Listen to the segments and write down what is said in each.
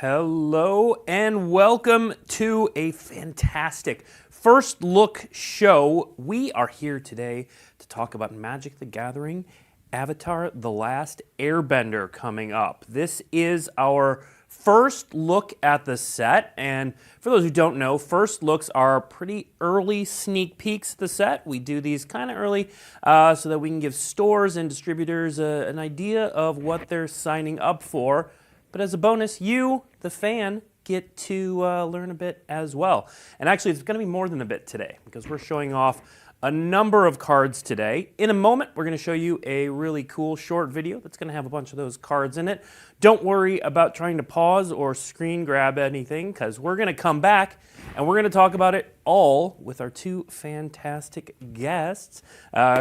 Hello and welcome to a fantastic first look show. We are here today to talk about Magic the Gathering, Avatar: The Last Airbender coming up. This is our first look at the set, and for those who don't know, first looks are pretty early sneak peeks at the set. We do these kind of early so that we can give stores and distributors an idea of what they're signing up for. But as a bonus, you, the fan, get to learn a bit as well. And actually, it's going to be more than a bit today because we're showing off a number of cards today. In a moment, we're going to show you a really cool short video that's going to have a bunch of those cards in it. Don't worry about trying to pause or screen grab anything because we're going to come back and we're going to talk about it all with our two fantastic guests,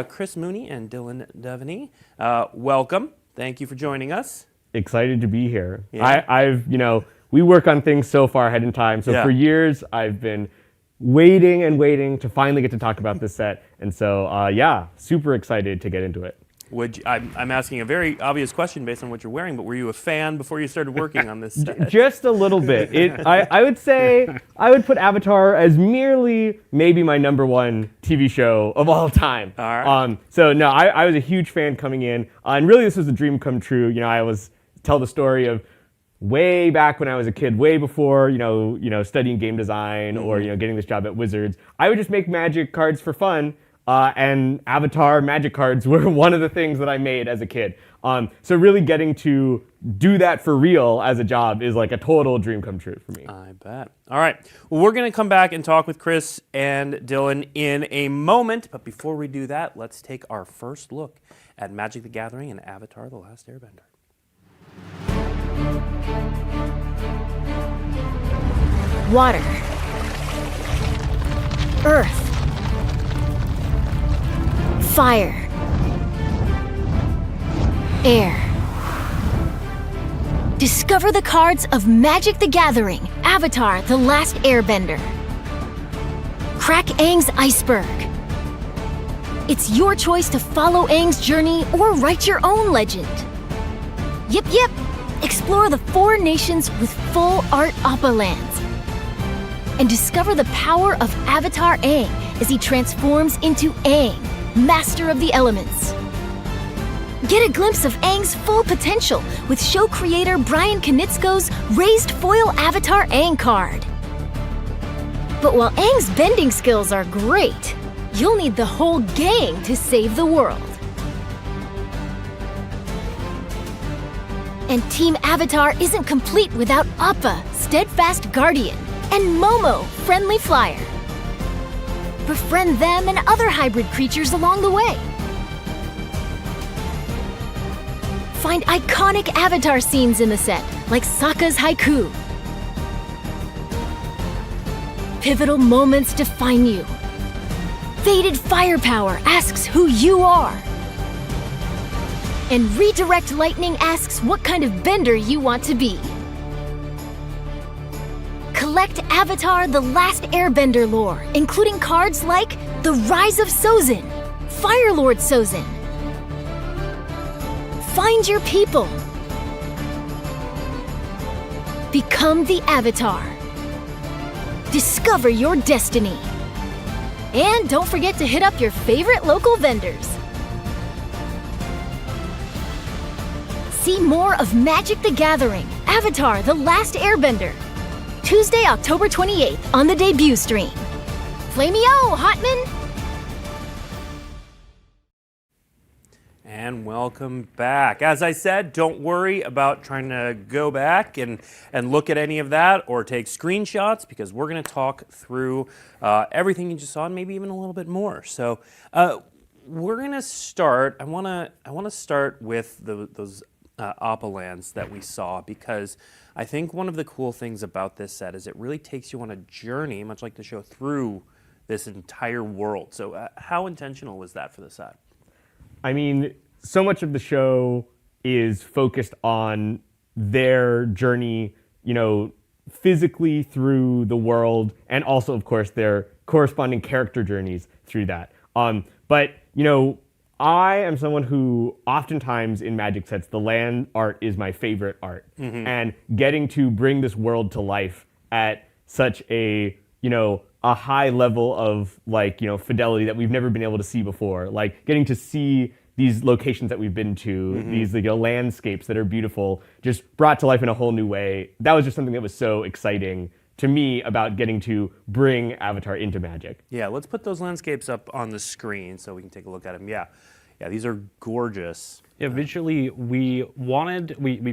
Chris Mooney and Dylan Devaney. Welcome. Thank you for joining us. Excited to be here. Yeah. We work on things so far ahead in time. So for years, I've been waiting and waiting to finally get to talk about this set. And so, super excited to get into it. I'm asking a very obvious question based on what you're wearing, but were you a fan before you started working on this set? Just a little bit. I would say I would put Avatar as merely maybe my #1 TV show of all time. All right. I was a huge fan coming in. And really, this was a dream come true. I always tell the story of way back when I was a kid, way before, studying game design or, getting this job at Wizards. I would just make Magic cards for fun. And Avatar Magic cards were one of the things that I made as a kid. So really getting to do that for real as a job is like a total dream come true for me. I bet. All right. Well, we're going to come back and talk with Chris and Dylan in a moment. But before we do that, let's take our first look at Magic the Gathering and Avatar: The Last Airbender. Water, earth, fire, air. Discover the cards of Magic the Gathering, Avatar: The Last Airbender. Crack Aang's iceberg. It's your choice to follow Aang's journey or write your own legend. Yip yip! Explore the 4 nations with full art Appa lands. And discover the power of Avatar Aang as he transforms into Aang, master of the elements. Get a glimpse of Aang's full potential with show creator Brian Konietzko's raised foil Avatar Aang card. But while Aang's bending skills are great, you'll need the whole gang to save the world. And Team Avatar isn't complete without Appa, steadfast guardian, and Momo, friendly flyer. Befriend them and other hybrid creatures along the way. Find iconic Avatar scenes in the set, like Sokka's haiku. Pivotal moments define you. Faded firepower asks who you are. And Redirect Lightning asks what kind of bender you want to be. Collect Avatar: The Last Airbender lore, including cards like The Rise of Sozin, Firelord Sozin. Find your people. Become the Avatar. Discover your destiny. And don't forget to hit up your favorite local vendors. See more of Magic the Gathering, Avatar: The Last Airbender, Tuesday, October 28th on the debut stream. Flameo, Hotman! And welcome back. As I said, don't worry about trying to go back and look at any of that or take screenshots because we're going to talk through everything you just saw and maybe even a little bit more. So we're going to start. I want to start with those Appa lands that we saw because I think one of the cool things about this set is it really takes you on a journey, much like the show, through this entire world. So how intentional was that for the set? I mean, so much of the show is focused on their journey, physically through the world, and also, of course, their corresponding character journeys through that. But I am someone who oftentimes in Magic sets, the land art is my favorite art. And getting to bring this world to life at such a, a high level of fidelity that we've never been able to see before. Like getting to see these locations that we've been to, these landscapes that are beautiful, just brought to life in a whole new way. That was just something that was so exciting to me about getting to bring Avatar into Magic. Yeah, let's put those landscapes up on the screen so we can take a look at them. Yeah, these are gorgeous. Yeah, visually, we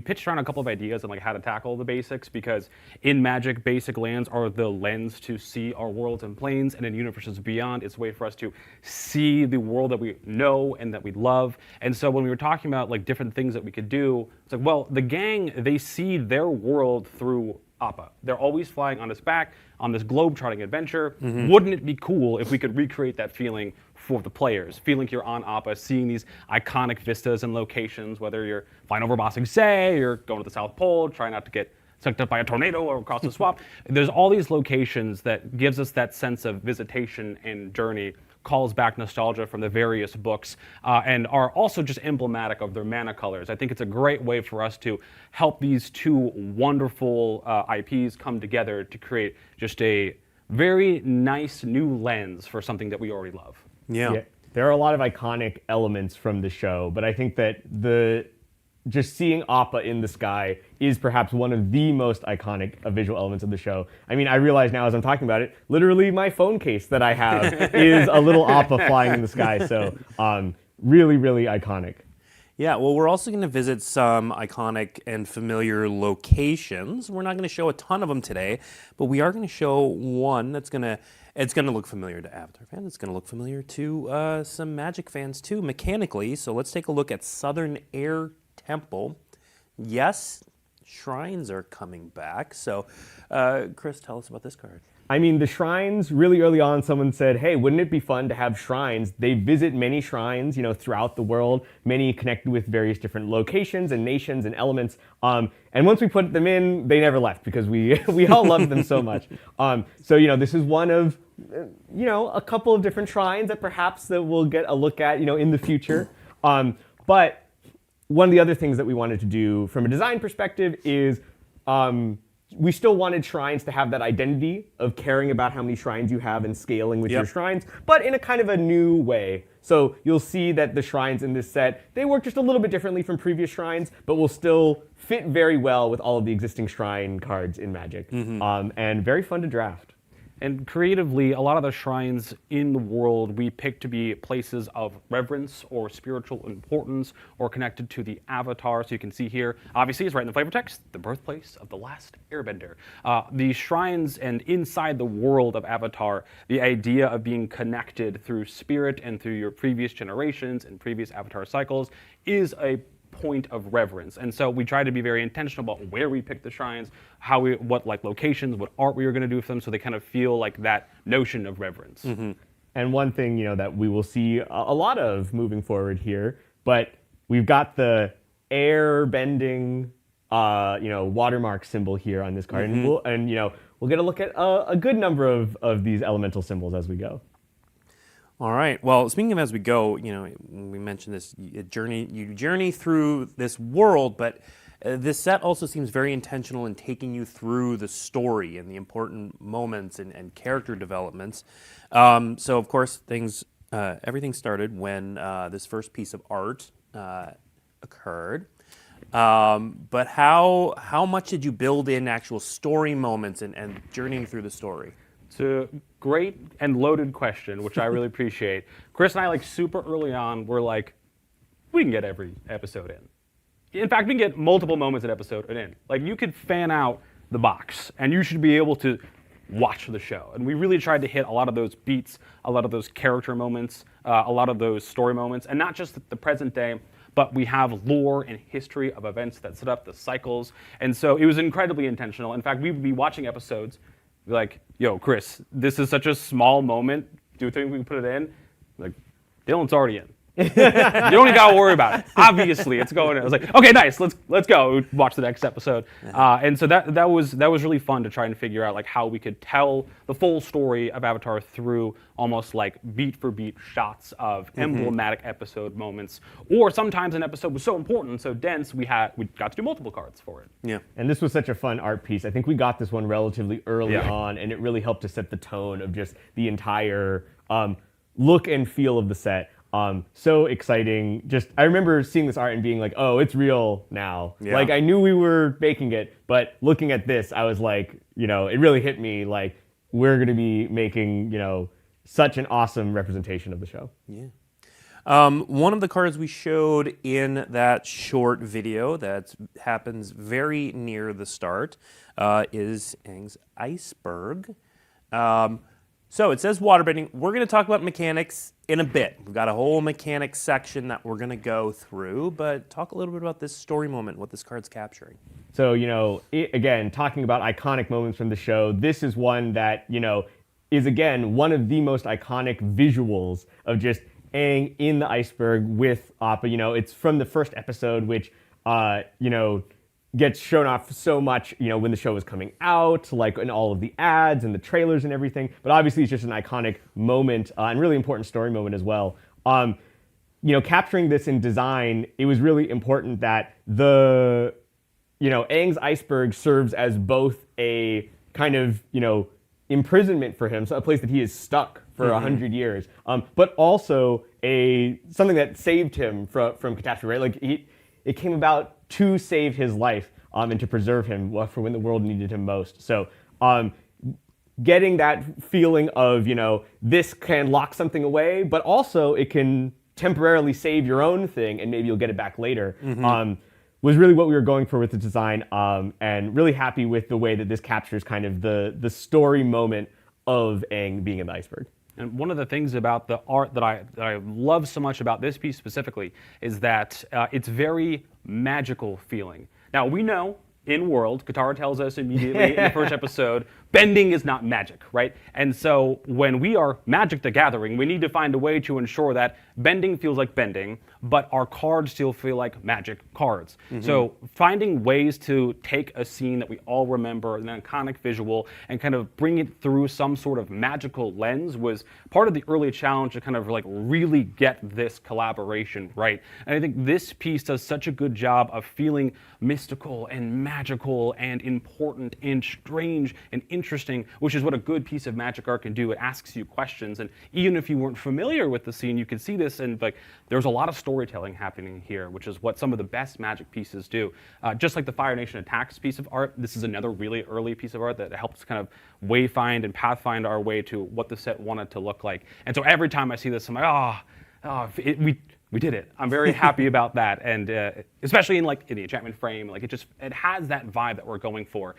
pitched around a couple of ideas on how to tackle the basics, because in Magic, basic lands are the lens to see our worlds and planes, and in Universes Beyond, it's a way for us to see the world that we know and that we love. And so when we were talking about different things that we could do, it's well, the gang, they see their world through Appa. They're always flying on his back on this globe-trotting adventure. Wouldn't it be cool if we could recreate that feeling for the players? Feeling like you're on Appa, seeing these iconic vistas and locations, whether you're flying over Bossing Say, you're going to the South Pole, trying not to get sucked up by a tornado or across the swamp. There's all these locations that gives us that sense of visitation and journey, calls back nostalgia from the various books, and are also just emblematic of their mana colors. I think it's a great way for us to help these two wonderful IPs come together to create just a very nice new lens for something that we already love. Yeah. There are a lot of iconic elements from the show, but I think that just seeing Appa in the sky is perhaps one of the most iconic visual elements of the show. I mean, I realize now as I'm talking about it, literally my phone case that I have is a little Appa flying in the sky. So really, really iconic. Yeah, well, we're also going to visit some iconic and familiar locations. We're not going to show a ton of them today, but we are going to show one that's it's going to look familiar to Avatar fans. It's going to look familiar to some Magic fans too, mechanically. So let's take a look at Southern Air Temple. Yes, shrines are coming back. So, Chris, tell us about this card. I mean, the shrines, really early on, someone said, hey, wouldn't it be fun to have shrines? They visit many shrines, throughout the world, many connected with various different locations and nations and elements. And once we put them in, they never left because we all loved them so much. So, this is one of, a couple of different shrines that perhaps that we'll get a look at, in the future. But one of the other things that we wanted to do from a design perspective is we still wanted shrines to have that identity of caring about how many shrines you have and scaling with your shrines, but in a kind of a new way. So you'll see that the shrines in this set, they work just a little bit differently from previous shrines, but will still fit very well with all of the existing shrine cards in Magic. And very fun to draft. And creatively, a lot of the shrines in the world we pick to be places of reverence or spiritual importance or connected to the Avatar. So you can see here, obviously, it's right in the flavor text, the birthplace of the Last Airbender. These shrines and inside the world of Avatar, the idea of being connected through spirit and through your previous generations and previous Avatar cycles is a point of reverence. And so we try to be very intentional about where we pick the shrines, what locations, what art we are going to do for them, so they kind of feel like that notion of reverence. And one thing, that we will see a lot of moving forward here, but we've got the air bending, watermark symbol here on this card, and we'll get a look at a good number of these elemental symbols as we go. All right. Well, speaking of as we go, we mentioned this you journey through this world, but this set also seems very intentional in taking you through the story and the important moments and character developments. So, of course, everything started when this first piece of art occurred. But how much did you build in actual story moments and journeying through the story? It's a great and loaded question, which I really appreciate. Chris and I, super early on, were we can get every episode in. In fact, we can get multiple moments an episode in. You could fan out the box, and you should be able to watch the show. And we really tried to hit a lot of those beats, a lot of those character moments, a lot of those story moments, and not just the present day, but we have lore and history of events that set up the cycles. And so it was incredibly intentional. In fact, we would be watching episodes, yo, Chris, this is such a small moment. Do you think we can put it in? Dylan's already in. You don't even gotta worry about it. Obviously, it's going. I was like, okay, nice. Let's go watch the next episode. And so that was really fun to try and figure out like how we could tell the full story of Avatar through almost like beat for beat shots of emblematic episode moments. Or sometimes an episode was so important and so dense we got to do multiple cards for it. Yeah. And this was such a fun art piece. I think we got this one relatively early on, and it really helped to set the tone of just the entire look and feel of the set. So exciting. Just I remember seeing this art and being like, oh, it's real now. Yeah. Like I knew we were making it, but looking at this, I was like, it really hit me like we're going to be making, such an awesome representation of the show. Yeah. One of the cards we showed in that short video that happens very near the start is Aang's Iceberg. So it says waterbending. We're going to talk about mechanics in a bit. We've got a whole mechanics section that we're going to go through, but talk a little bit about this story moment, what this card's capturing. So, again, talking about iconic moments from the show, this is one that, is, again, one of the most iconic visuals of just Aang in the iceberg with Appa. It's from the first episode, which, gets shown off so much, when the show was coming out, like in all of the ads and the trailers and everything. But obviously, it's just an iconic moment and really important story moment as well. Capturing this in design, it was really important that Aang's iceberg serves as both a kind of, imprisonment for him, so a place that he is stuck for 100 years, but also something that saved him from catastrophe, right? Like it came about to save his life and to preserve him for when the world needed him most. So getting that feeling of, this can lock something away, but also it can temporarily save your own thing and maybe you'll get it back later, was really what we were going for with the design, and really happy with the way that this captures kind of the story moment of Aang being in the iceberg. And one of the things about the art that I love so much about this piece specifically is that it's very magical feeling. Now, we know in World, Katara tells us immediately in the first episode, bending is not magic, right? And so when we are Magic the Gathering, we need to find a way to ensure that bending feels like bending, but our cards still feel like magic cards. So finding ways to take a scene that we all remember, an iconic visual, and kind of bring it through some sort of magical lens was part of the early challenge to kind of like really get this collaboration right. And I think this piece does such a good job of feeling mystical and magical and important and strange and interesting, which is what a good piece of magic art can do. It asks you questions, and even if you weren't familiar with the scene, you could see this, and like there's a lot of storytelling happening here, which is what some of the best magic pieces do. Just like the Fire Nation Attacks piece of art, this is another really early piece of art that helps kind of wayfind and pathfind our way to what the set wanted to look like. And so every time I see this, I'm like, we did it. I'm very happy about that, and especially in the enchantment frame, like it has that vibe that we're going for.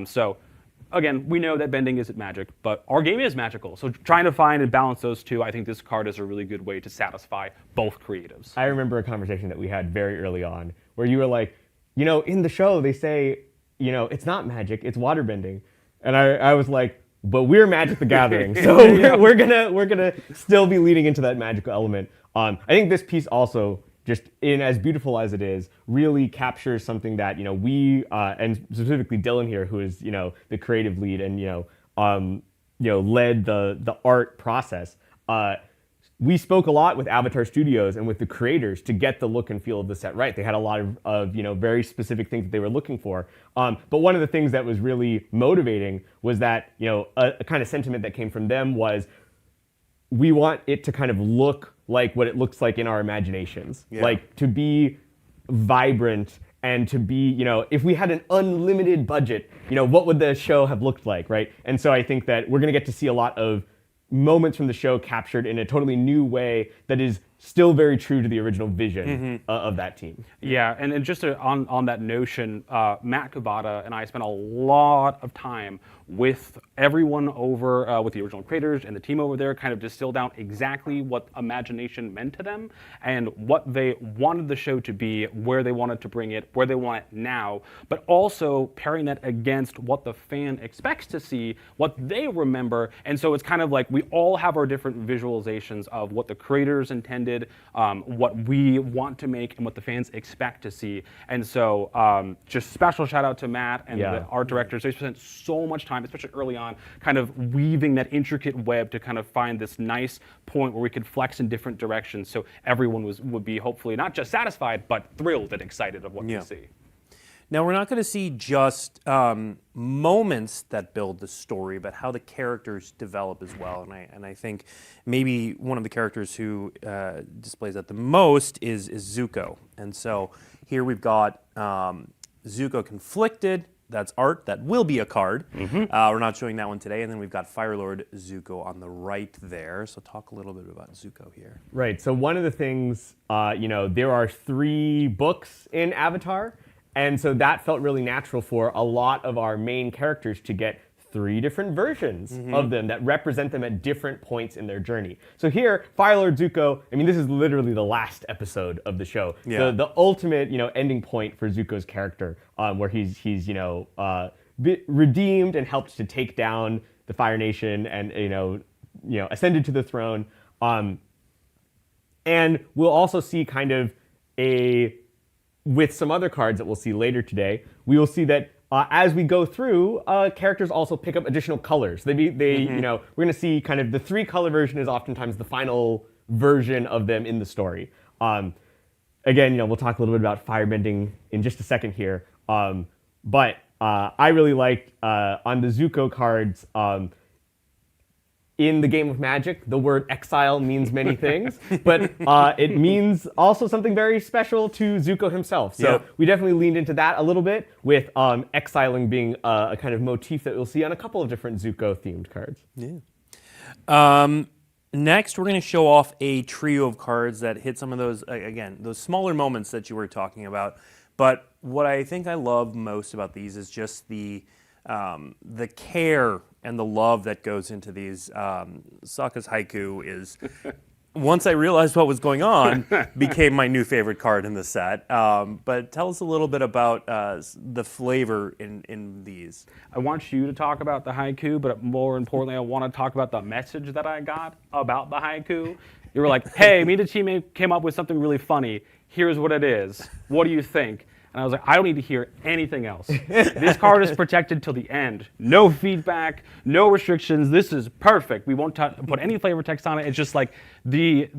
So again, we know that bending isn't magic, but our game is magical. So trying to find and balance those two, I think this card is a really good way to satisfy both creatives. I remember a conversation that we had very early on where you were like, in the show they say, it's not magic, it's waterbending, and I was like, but we're Magic the Gathering, so Yeah. we're gonna still be leading into that magical element. I think this piece also, just in as beautiful as it is, really captures something that we and specifically Dylan here, who is the creative lead and led the art process. We spoke a lot with Avatar Studios and with the creators to get the look and feel of the set right. They had a lot of very specific things that they were looking for. But one of the things that was really motivating was that a kind of sentiment that came from them was, we want it to kind of look like what it looks like in our imaginations. Yeah. Like to be vibrant and to be, if we had an unlimited budget, what would the show have looked like, right? And so I think that we're gonna get to see a lot of moments from the show captured in a totally new way that is still very true to the original vision of that team. Yeah, and just on that notion, Matt Kubata and I spent a lot of time with everyone over with the original creators and the team over there, kind of distill down exactly what imagination meant to them and what they wanted the show to be, where they wanted to bring it, where they want it now, but also pairing that against what the fan expects to see, what they remember. And so it's kind of like we all have our different visualizations of what the creators intended intended, what we want to make, and what the fans expect to see. And so just special shout out to Matt and the art directors. They spent so much time, especially early on, kind of weaving that intricate web to kind of find this nice point where we could flex in different directions, so everyone would be hopefully not just satisfied, but thrilled and excited of what they see. Now, we're not going to see just moments that build the story, but how the characters develop as well. And I think maybe one of the characters who displays that the most is Zuko. And so here we've got Zuko Conflicted. That's art. That will be a card. We're not showing that one today. And then we've got Firelord Zuko on the right there. So talk a little bit about Zuko here. Right. So one of the things, there are 3 books in Avatar. And so that felt really natural for a lot of our main characters to get 3 different versions of them that represent them at different points in their journey. So here, Firelord Zuko, I mean, this is literally the last episode of the show. Yeah. The ultimate, ending point for Zuko's character, where he's redeemed and helped to take down the Fire Nation and, ascended to the throne. And we'll also see kind of with some other cards that we'll see later today, we will see that as we go through, characters also pick up additional colors. We're going to see kind of the 3-color version is oftentimes the final version of them in the story. Again, we'll talk a little bit about firebending in just a second here. But I really liked on the Zuko cards. In the game of Magic, the word exile means many things, but it means also something very special to Zuko himself. So we definitely leaned into that a little bit, with exiling being a kind of motif that we'll see on a couple of different Zuko-themed cards. Yeah. Next, we're going to show off a trio of cards that hit some of those, again, those smaller moments that you were talking about. But what I think I love most about these is just the care and the love that goes into these. Sokka's haiku is, once I realized what was going on, became my new favorite card in the set. But tell us a little bit about the flavor in these. I want you to talk about the haiku, but more importantly, I want to talk about the message that I got about the haiku. You were like, hey, me and the teammate came up with something really funny. Here's what it is. What do you think? And I was like, I don't need to hear anything else. This card is protected till the end. No feedback, no restrictions. This is perfect. We won't put any flavor text on it. It's just like the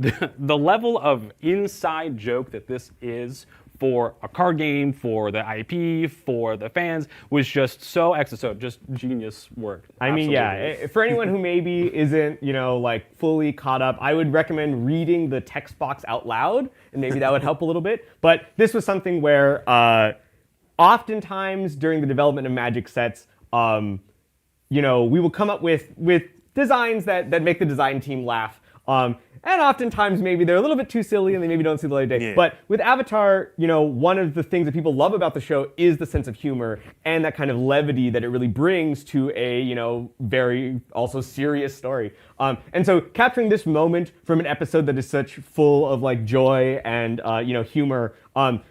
level of inside joke that this is for a card game, for the IP, for the fans, was just so excellent. So just genius work. I mean, Absolutely. for anyone who maybe isn't, fully caught up, I would recommend reading the text box out loud, and maybe that would help a little bit. But this was something where oftentimes during the development of Magic sets, we will come up with designs that make the design team laugh. And oftentimes maybe they're a little bit too silly and they maybe don't see the light of day. Yeah. But with Avatar, one of the things that people love about the show is the sense of humor and that kind of levity that it really brings to a, very also serious story. And so capturing this moment from an episode that is such full of like joy and, humor, and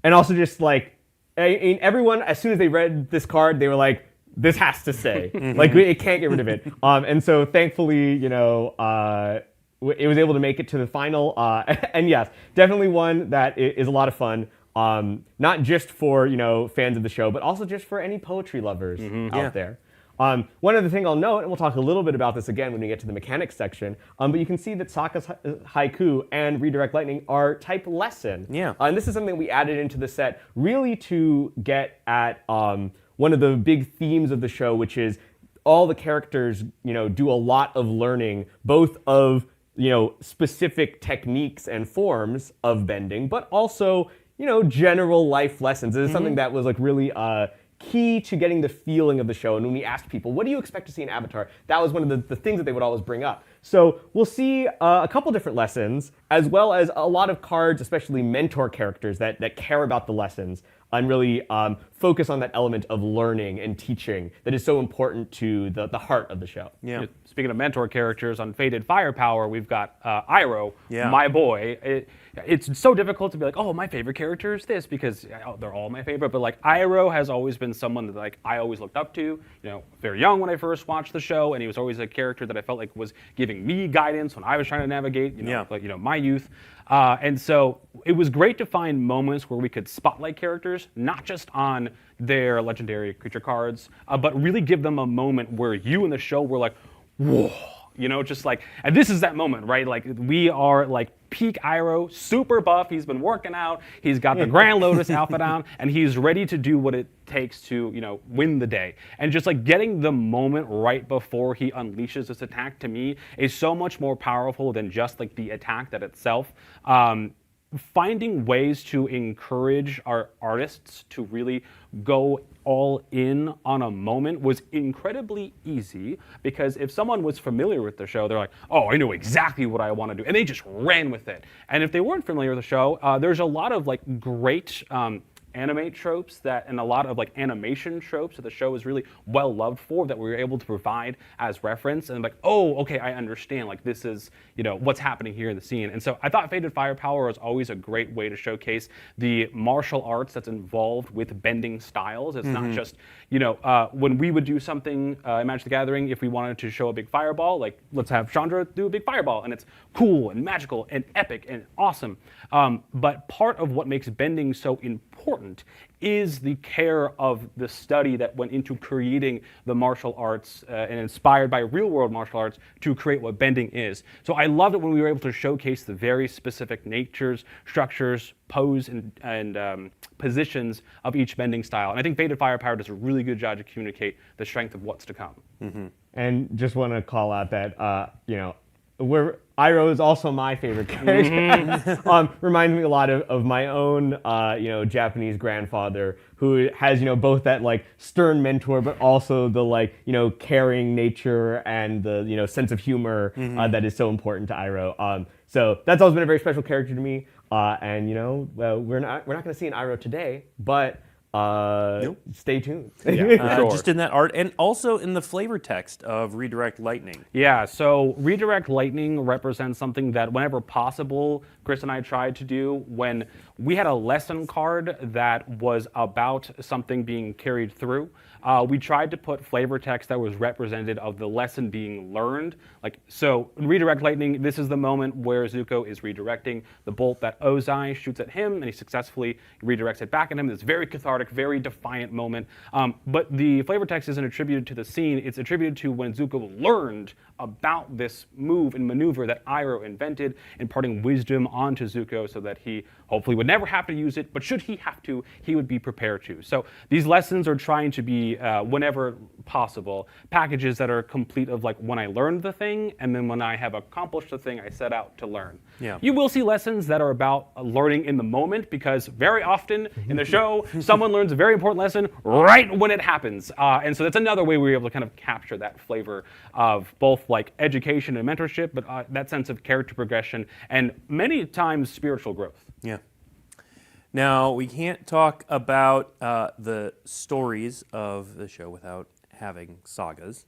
also just like, everyone, as soon as they read this card, they were like, this has to stay. Like, it can't get rid of it. And so thankfully, it was able to make it to the final, and yes, definitely one that is a lot of fun, not just for fans of the show, but also just for any poetry lovers out there. One other thing I'll note, and we'll talk a little bit about this again when we get to the mechanics section, but you can see that Sokka's haiku and Redirect Lightning are type lesson. Yeah. And this is something we added into the set really to get at one of the big themes of the show, which is all the characters do a lot of learning, both of specific techniques and forms of bending, but also, general life lessons. This is something that was like really key to getting the feeling of the show. And when we asked people, what do you expect to see in Avatar? That was one of the things that they would always bring up. So we'll see a couple different lessons, as well as a lot of cards, especially mentor characters that care about the lessons and really focus on that element of learning and teaching that is so important to the heart of the show. Yeah. Speaking of mentor characters, on Faded Firepower, we've got Iroh, Yeah. my boy. It's so difficult to be like, oh, my favorite character is this, because they're all my favorite. But like, Iroh has always been someone that like I always looked up to. Very young when I first watched the show, and he was always a character that I felt like was giving giving me guidance when I was trying to navigate, Yeah. my youth. And so it was great to find moments where we could spotlight characters, not just on their legendary creature cards, but really give them a moment where you in the show were like, whoa, just like, and this is that moment, right? Like we are like peak Iroh, super buff. He's been working out. He's got the Grand Lotus outfit on, and he's ready to do what it takes to, win the day. And just like getting the moment right before he unleashes this attack to me is so much more powerful than just like the attack that itself. Finding ways to encourage our artists to really go all in on a moment was incredibly easy, because if someone was familiar with the show, they're like, oh, I know exactly what I want to do, and they just ran with it. And if they weren't familiar with the show, there's a lot of like great anime tropes and a lot of like animation tropes that the show is really well loved for, that we were able to provide as reference, and like, oh, okay, I understand, like this is what's happening here in the scene. And so I thought Fated Firepower was always a great way to showcase the martial arts that's involved with bending styles. It's not just when we would do something in Magic the Gathering, if we wanted to show a big fireball, like let's have Chandra do a big fireball, and it's cool and magical and epic and awesome. But part of what makes bending so important is the care of the study that went into creating the martial arts and inspired by real-world martial arts to create what bending is. So I loved it when we were able to showcase the very specific natures, structures, pose, and positions of each bending style. And I think Fated Firepower does a really good job to communicate the strength of what's to come. Mm-hmm. And just want to call out that, Iroh is also my favorite character. Reminds me a lot of my own, Japanese grandfather, who has, both that like stern mentor, but also the caring nature and the sense of humor that is so important to Iroh. So that's always been a very special character to me. And we're not going to see an Iroh today, but. Stay tuned. Yeah, sure. Just in that art, and also in the flavor text of Redirect Lightning. Yeah, so Redirect Lightning represents something that whenever possible, Chris and I tried to do when we had a lesson card that was about something being carried through. We tried to put flavor text that was representative of the lesson being learned. So in Redirect Lightning, this is the moment where Zuko is redirecting the bolt that Ozai shoots at him, and he successfully redirects it back at him. It's very cathartic, very defiant moment. But the flavor text isn't attributed to the scene. It's attributed to when Zuko learned about this move and maneuver that Iroh invented, imparting wisdom onto Zuko so that he hopefully would never have to use it, but should he have to, he would be prepared to. So these lessons are trying to be, whenever possible, packages that are complete of like when I learned the thing, and then when I have accomplished the thing I set out to learn. Yeah. You will see lessons that are about learning in the moment, because very often in the show, someone learns a very important lesson right when it happens. And so that's another way we were able to kind of capture that flavor of both like education and mentorship, but that sense of character progression and many times spiritual growth. Yeah. Now, we can't talk about the stories of the show without having sagas.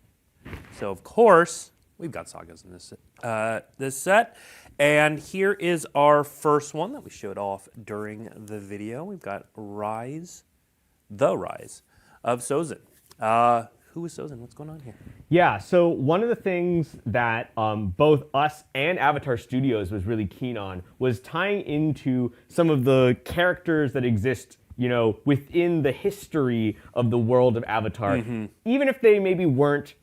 So, of course, we've got sagas in this set. And here is our first one that we showed off during the video. We've got The Rise of Sozin. Who is Sozin? What's going on here? Yeah, so one of the things that both us and Avatar Studios was really keen on was tying into some of the characters that exist, within the history of the world of Avatar, even if they maybe weren't,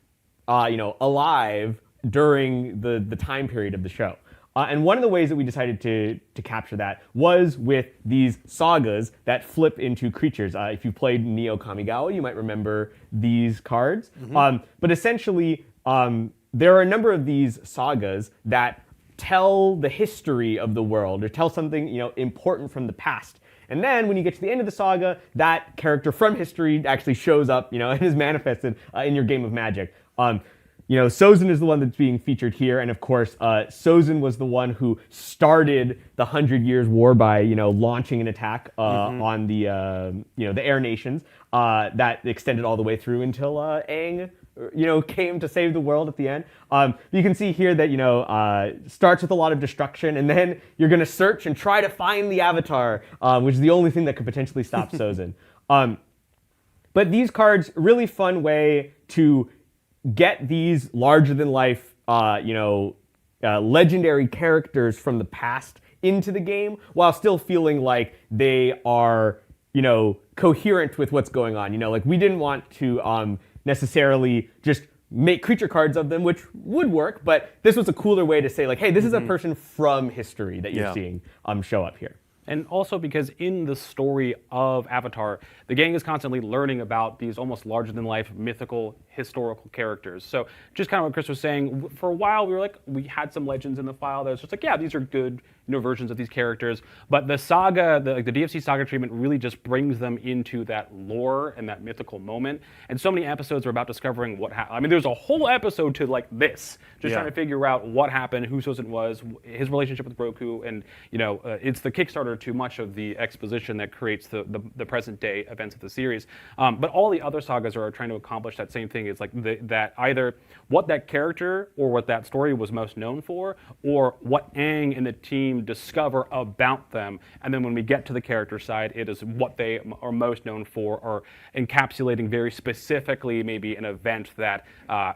alive during the time period of the show. And one of the ways that we decided to capture that was with these sagas that flip into creatures. If you played Neo Kamigawa, you might remember these cards. But essentially, there are a number of these sagas that tell the history of the world or tell something important from the past. And then when you get to the end of the saga, that character from history actually shows up, and is manifested in your game of Magic. Sozin is the one that's being featured here, and of course, Sozin was the one who started the 100 Years' War by, launching an attack on the Air Nations that extended all the way through until Aang, came to save the world at the end. You can see here that starts with a lot of destruction, and then you're going to search and try to find the Avatar, which is the only thing that could potentially stop Sozin. But these cards, really fun way to get these larger-than-life legendary characters from the past into the game while still feeling like they are, coherent with what's going on. Like we didn't want to necessarily just make creature cards of them, which would work, but this was a cooler way to say like, hey, this is a person from history that you're seeing show up here. And also because in the story of Avatar, the gang is constantly learning about these almost larger-than-life mythical historical characters. So just kind of what Chris was saying, for a while we had some legends in the file that was just like, yeah, these are good versions of these characters. But the saga, the DFC saga treatment really just brings them into that lore and that mythical moment. And so many episodes are about discovering what happened. I mean, there's a whole episode to like this, just trying to figure out what happened, who Sozin was, his relationship with Roku, and it's the Kickstarter to much of the exposition that creates the present day events of the series. But all the other sagas are trying to accomplish that same thing. It's like that either what that character or what that story was most known for, or what Aang and the team discover about them. And then when we get to the character side, it is what they are most known for, or encapsulating very specifically maybe an event that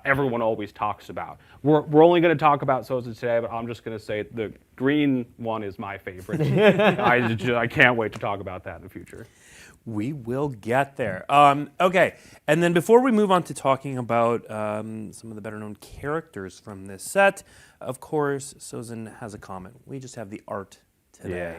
everyone always talks about. We're only going to talk about Sozin today, but I'm just going to say the green one is my favorite. I can't wait to talk about that in the future. We will get there. Okay, and then before we move on to talking about some of the better-known characters from this set, of course, Sozin has a comment. We just have the art today.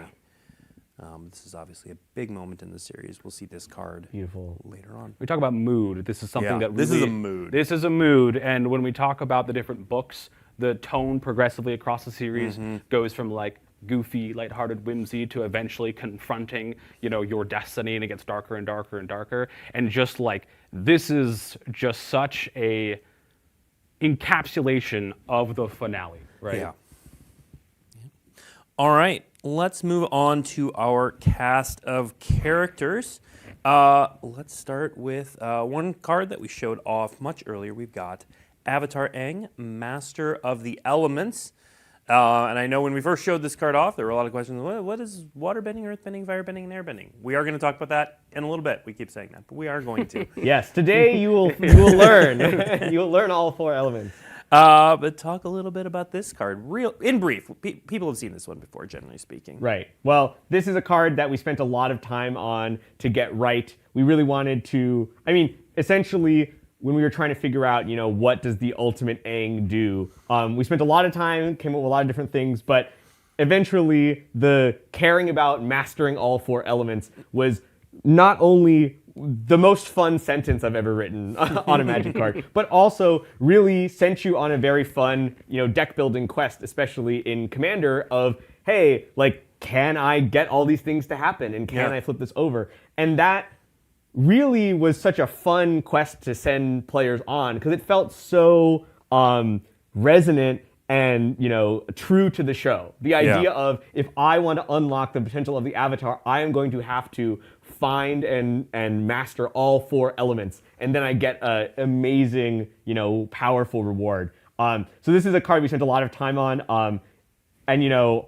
This is obviously a big moment in the series. We'll see this card beautiful later on. We talk about mood. This is something that really, this is a mood. This is a mood, and when we talk about the different books, the tone progressively across the series goes from like goofy, lighthearted whimsy to eventually confronting, your destiny, and it gets darker and darker and darker. And just like, this is just such a encapsulation of the finale, right? Yeah. All right, let's move on to our cast of characters. Let's start with one card that we showed off much earlier. We've got Avatar Aang, Master of the Elements. And I know when we first showed this card off, there were a lot of questions. What is waterbending, earthbending, firebending, and airbending? We are going to talk about that in a little bit. We keep saying that, but we are going to. Yes, today you will learn. You will learn all 4 elements. But talk a little bit about this card, in brief. People have seen this one before, generally speaking. Right. Well, this is a card that we spent a lot of time on to get right. We really wanted to, essentially, when we were trying to figure out, what does the ultimate Aang do, we spent a lot of time, came up with a lot of different things, but eventually the caring about mastering all 4 elements was not only the most fun sentence I've ever written on a Magic card, but also really sent you on a very fun, deck building quest, especially in Commander of, hey, like, can I get all these things to happen, and can I flip this over? And that really was such a fun quest to send players on because it felt so resonant and true to the show. The idea of, if I want to unlock the potential of the Avatar, I am going to have to find and master all 4 elements, and then I get an amazing, powerful reward. So this is a card we spent a lot of time on, and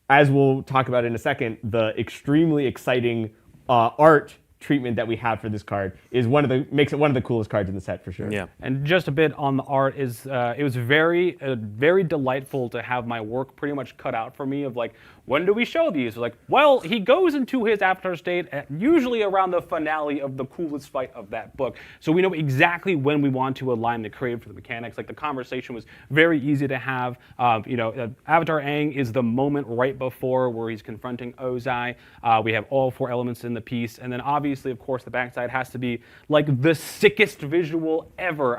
as we'll talk about in a second, the extremely exciting art treatment that we have for this card makes it one of the coolest cards in the set for sure. Yeah. And just a bit on the art is it was very delightful to have my work pretty much cut out for me of like, when do we show these? Like, well, he goes into his Avatar state usually around the finale of the coolest fight of that book. So we know exactly when we want to align the creative for the mechanics. Like, the conversation was very easy to have. Avatar Aang is the moment right before where he's confronting Ozai. We have all 4 elements in the piece. And then obviously, of course, the backside has to be like the sickest visual ever.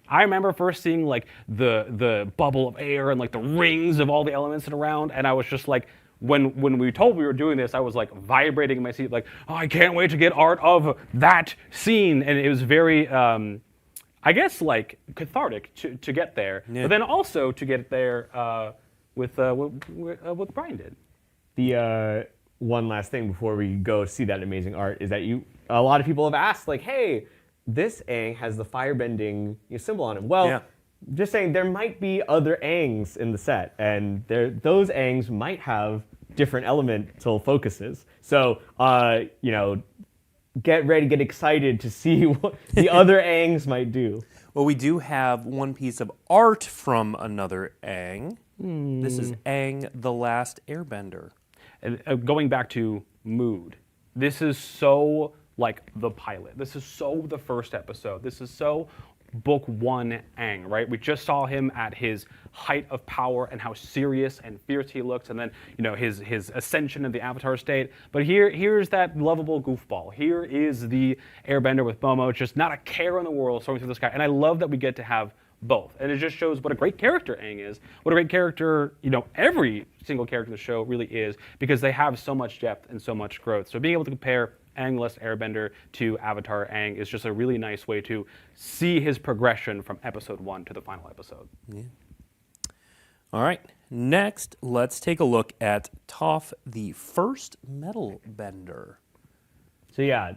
I remember first seeing like the bubble of air and like the rings of all the elements around, and I was just like, when we told we were doing this, I was like vibrating in my seat, like, oh, I can't wait to get art of that scene. And it was very, I guess, like cathartic to get there, but then also to get there with what Brian did. The one last thing before we go see that amazing art is that a lot of people have asked, like, hey, this Aang has the firebending symbol on him. Well, just saying, there might be other Aangs in the set, and those Aangs might have different elemental focuses. So, get ready, get excited to see what the other Aangs might do. Well, we do have one piece of art from another Aang. This is Aang, the Last Airbender. And going back to mood, this is so like the pilot. This is so the first episode. This is so book one Aang, right? We just saw him at his height of power and how serious and fierce he looks, and then his ascension of the Avatar state. But here's that lovable goofball. Here is the Airbender with Momo, just not a care in the world, soaring through the sky. And I love that we get to have both, and it just shows what a great character Aang is, what a great character every single character in the show really is, because they have so much depth and so much growth. So being able to compare Aang, Last Airbender to Avatar Aang is just a really nice way to see his progression from episode 1 to the final episode. Yeah. All right, next let's take a look at Toph, the first metal bender. So yeah,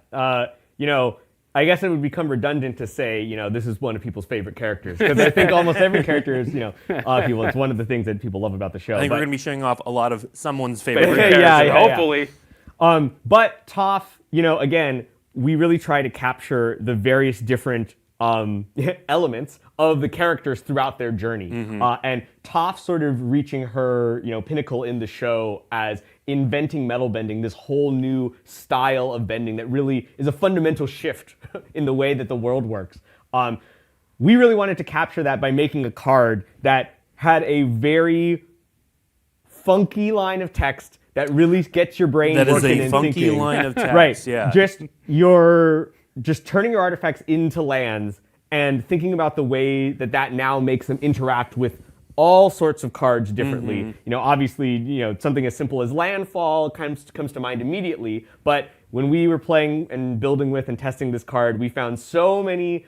I guess it would become redundant to say, this is one of people's favorite characters, because I think almost every character is, people. It's one of the things that people love about the show. I think we're going to be showing off a lot of someone's favorite characters. Hopefully. But Toph, again, we really try to capture the various different elements of the characters throughout their journey. And Toph sort of reaching her, pinnacle in the show as inventing metal bending, this whole new style of bending that really is a fundamental shift in the way that the world works. We really wanted to capture that by making a card that had a very funky line of text that really gets your brain working and thinking. That is a funky line of text, right. Yeah. Just turning your artifacts into lands and thinking about the way that now makes them interact with all sorts of cards differently. Obviously, something as simple as landfall comes to mind immediately, but when we were playing and building with and testing this card, we found so many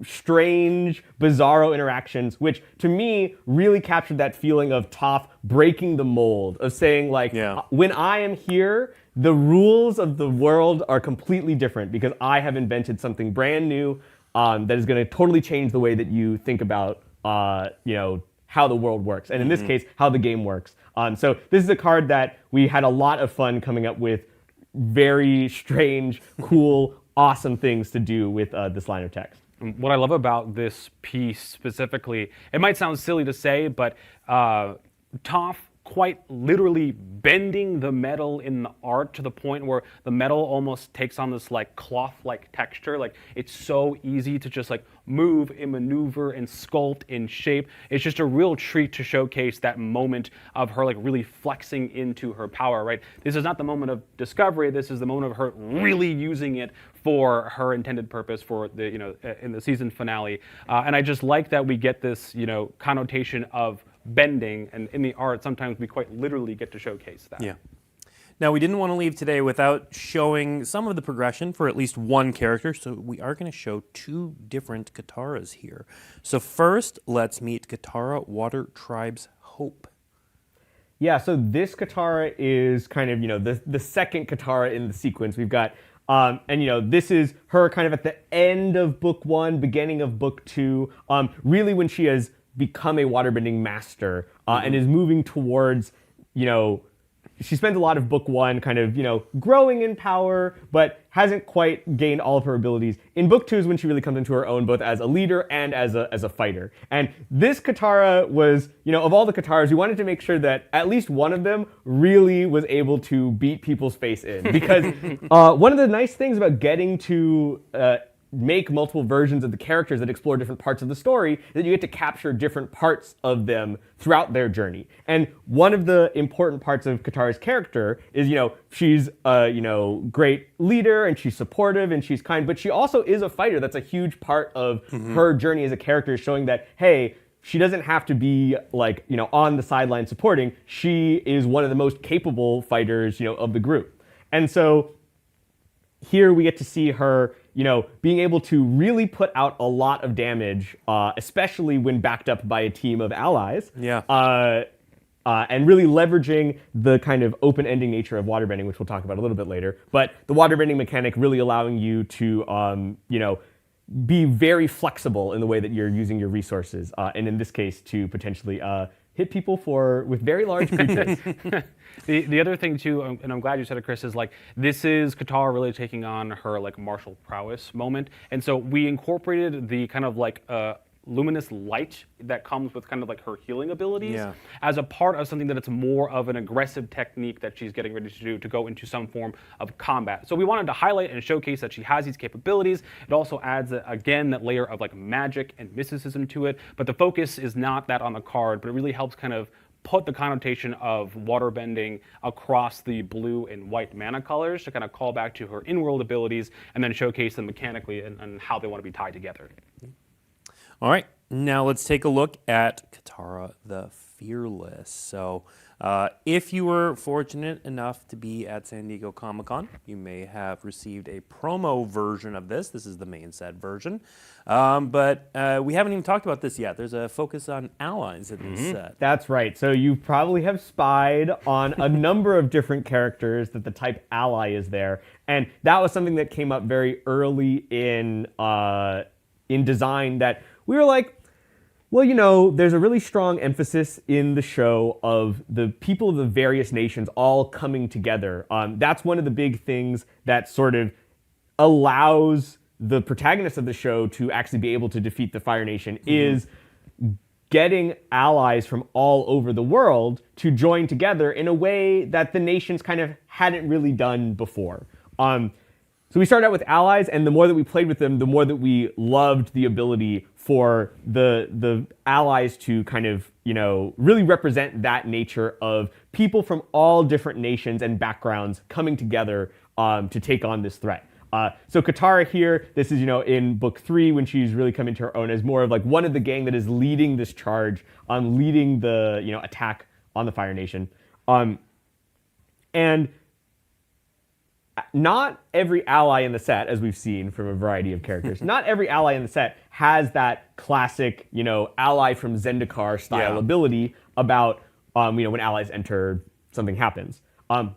strange, bizarro interactions, which to me really captured that feeling of Toph breaking the mold, of saying when I am here, the rules of the world are completely different because I have invented something brand new that is going to totally change the way that you think about how the world works, and in this case, how the game works. So this is a card that we had a lot of fun coming up with very strange, cool, awesome things to do with this line of text. What I love about this piece specifically, it might sound silly to say, but Toph quite literally bending the metal in the art to the point where the metal almost takes on this like cloth-like texture. Like it's so easy to just like move and maneuver and sculpt and shape. It's just a real treat to showcase that moment of her like really flexing into her power, right? This is not the moment of discovery. This is the moment of her really using it for her intended purpose for the, in the season finale. And I just like that we get this, connotation of bending, and in the art sometimes we quite literally get to showcase that. Yeah. Now we didn't want to leave today without showing some of the progression for at least one character, so we are going to show two different Kataras here. So first, let's meet Katara, Water Tribe's Hope. Yeah, so this Katara is kind of, the second Katara in the sequence. We've got this is her kind of at the end of book 1, beginning of book 2, really when she has become a waterbending master and is moving towards, she spends a lot of book 1 kind of, growing in power, but hasn't quite gained all of her abilities. In book 2 is when she really comes into her own, both as a leader and as a fighter. And this Katara was, of all the Kataras, we wanted to make sure that at least one of them really was able to beat people's face in. Because one of the nice things about getting to make multiple versions of the characters that explore different parts of the story, that you get to capture different parts of them throughout their journey. And one of the important parts of Katara's character is, she's a, great leader and she's supportive and she's kind, but she also is a fighter. That's a huge part of her journey as a character, showing that, hey, she doesn't have to be like, on the sideline supporting. She is one of the most capable fighters, of the group. And so here we get to see her, being able to really put out a lot of damage, especially when backed up by a team of allies. Yeah. And really leveraging the kind of open-ending nature of waterbending, which we'll talk about a little bit later. But the waterbending mechanic really allowing you to, be very flexible in the way that you're using your resources, and in this case, to potentially hit people with very large creatures. The other thing too, and I'm glad you said it, Chris, is like this is Katara really taking on her like martial prowess moment, and so we incorporated the kind of like luminous light that comes with kind of like her healing abilities as a part of something that it's more of an aggressive technique that she's getting ready to do to go into some form of combat. So we wanted to highlight and showcase that she has these capabilities. It also adds again that layer of like magic and mysticism to it, but the focus is not that on the card, but it really helps kind of put the connotation of waterbending across the blue and white mana colors to kind of call back to her in-world abilities and then showcase them mechanically and how they want to be tied together. All right, now let's take a look at Katara the Fearless. So if you were fortunate enough to be at San Diego Comic-Con, you may have received a promo version of this. This is the main set version. But we haven't even talked about this yet. There's a focus on allies in this set. That's right. So you probably have spied on a number of different characters that the type ally is there. And that was something that came up very early in design that we were like, well, you know, there's a really strong emphasis in the show of the people of the various nations all coming together. That's one of the big things that sort of allows the protagonist of the show to actually be able to defeat the Fire Nation is getting allies from all over the world to join together in a way that the nations kind of hadn't really done before. So we started out with allies, and the more that we played with them, the more that we loved the ability for the allies to kind of, you know, really represent that nature of people from all different nations and backgrounds coming together to take on this threat. So Katara here, this is, you know, in book 3 when she's really come into her own as more of like one of the gang that is leading this charge, leading the, you know, attack on the Fire Nation. And not every ally in the set, as we've seen from a variety of characters, not every ally in the set has that classic, you know, ally from Zendikar style ability about, you know, when allies enter, something happens.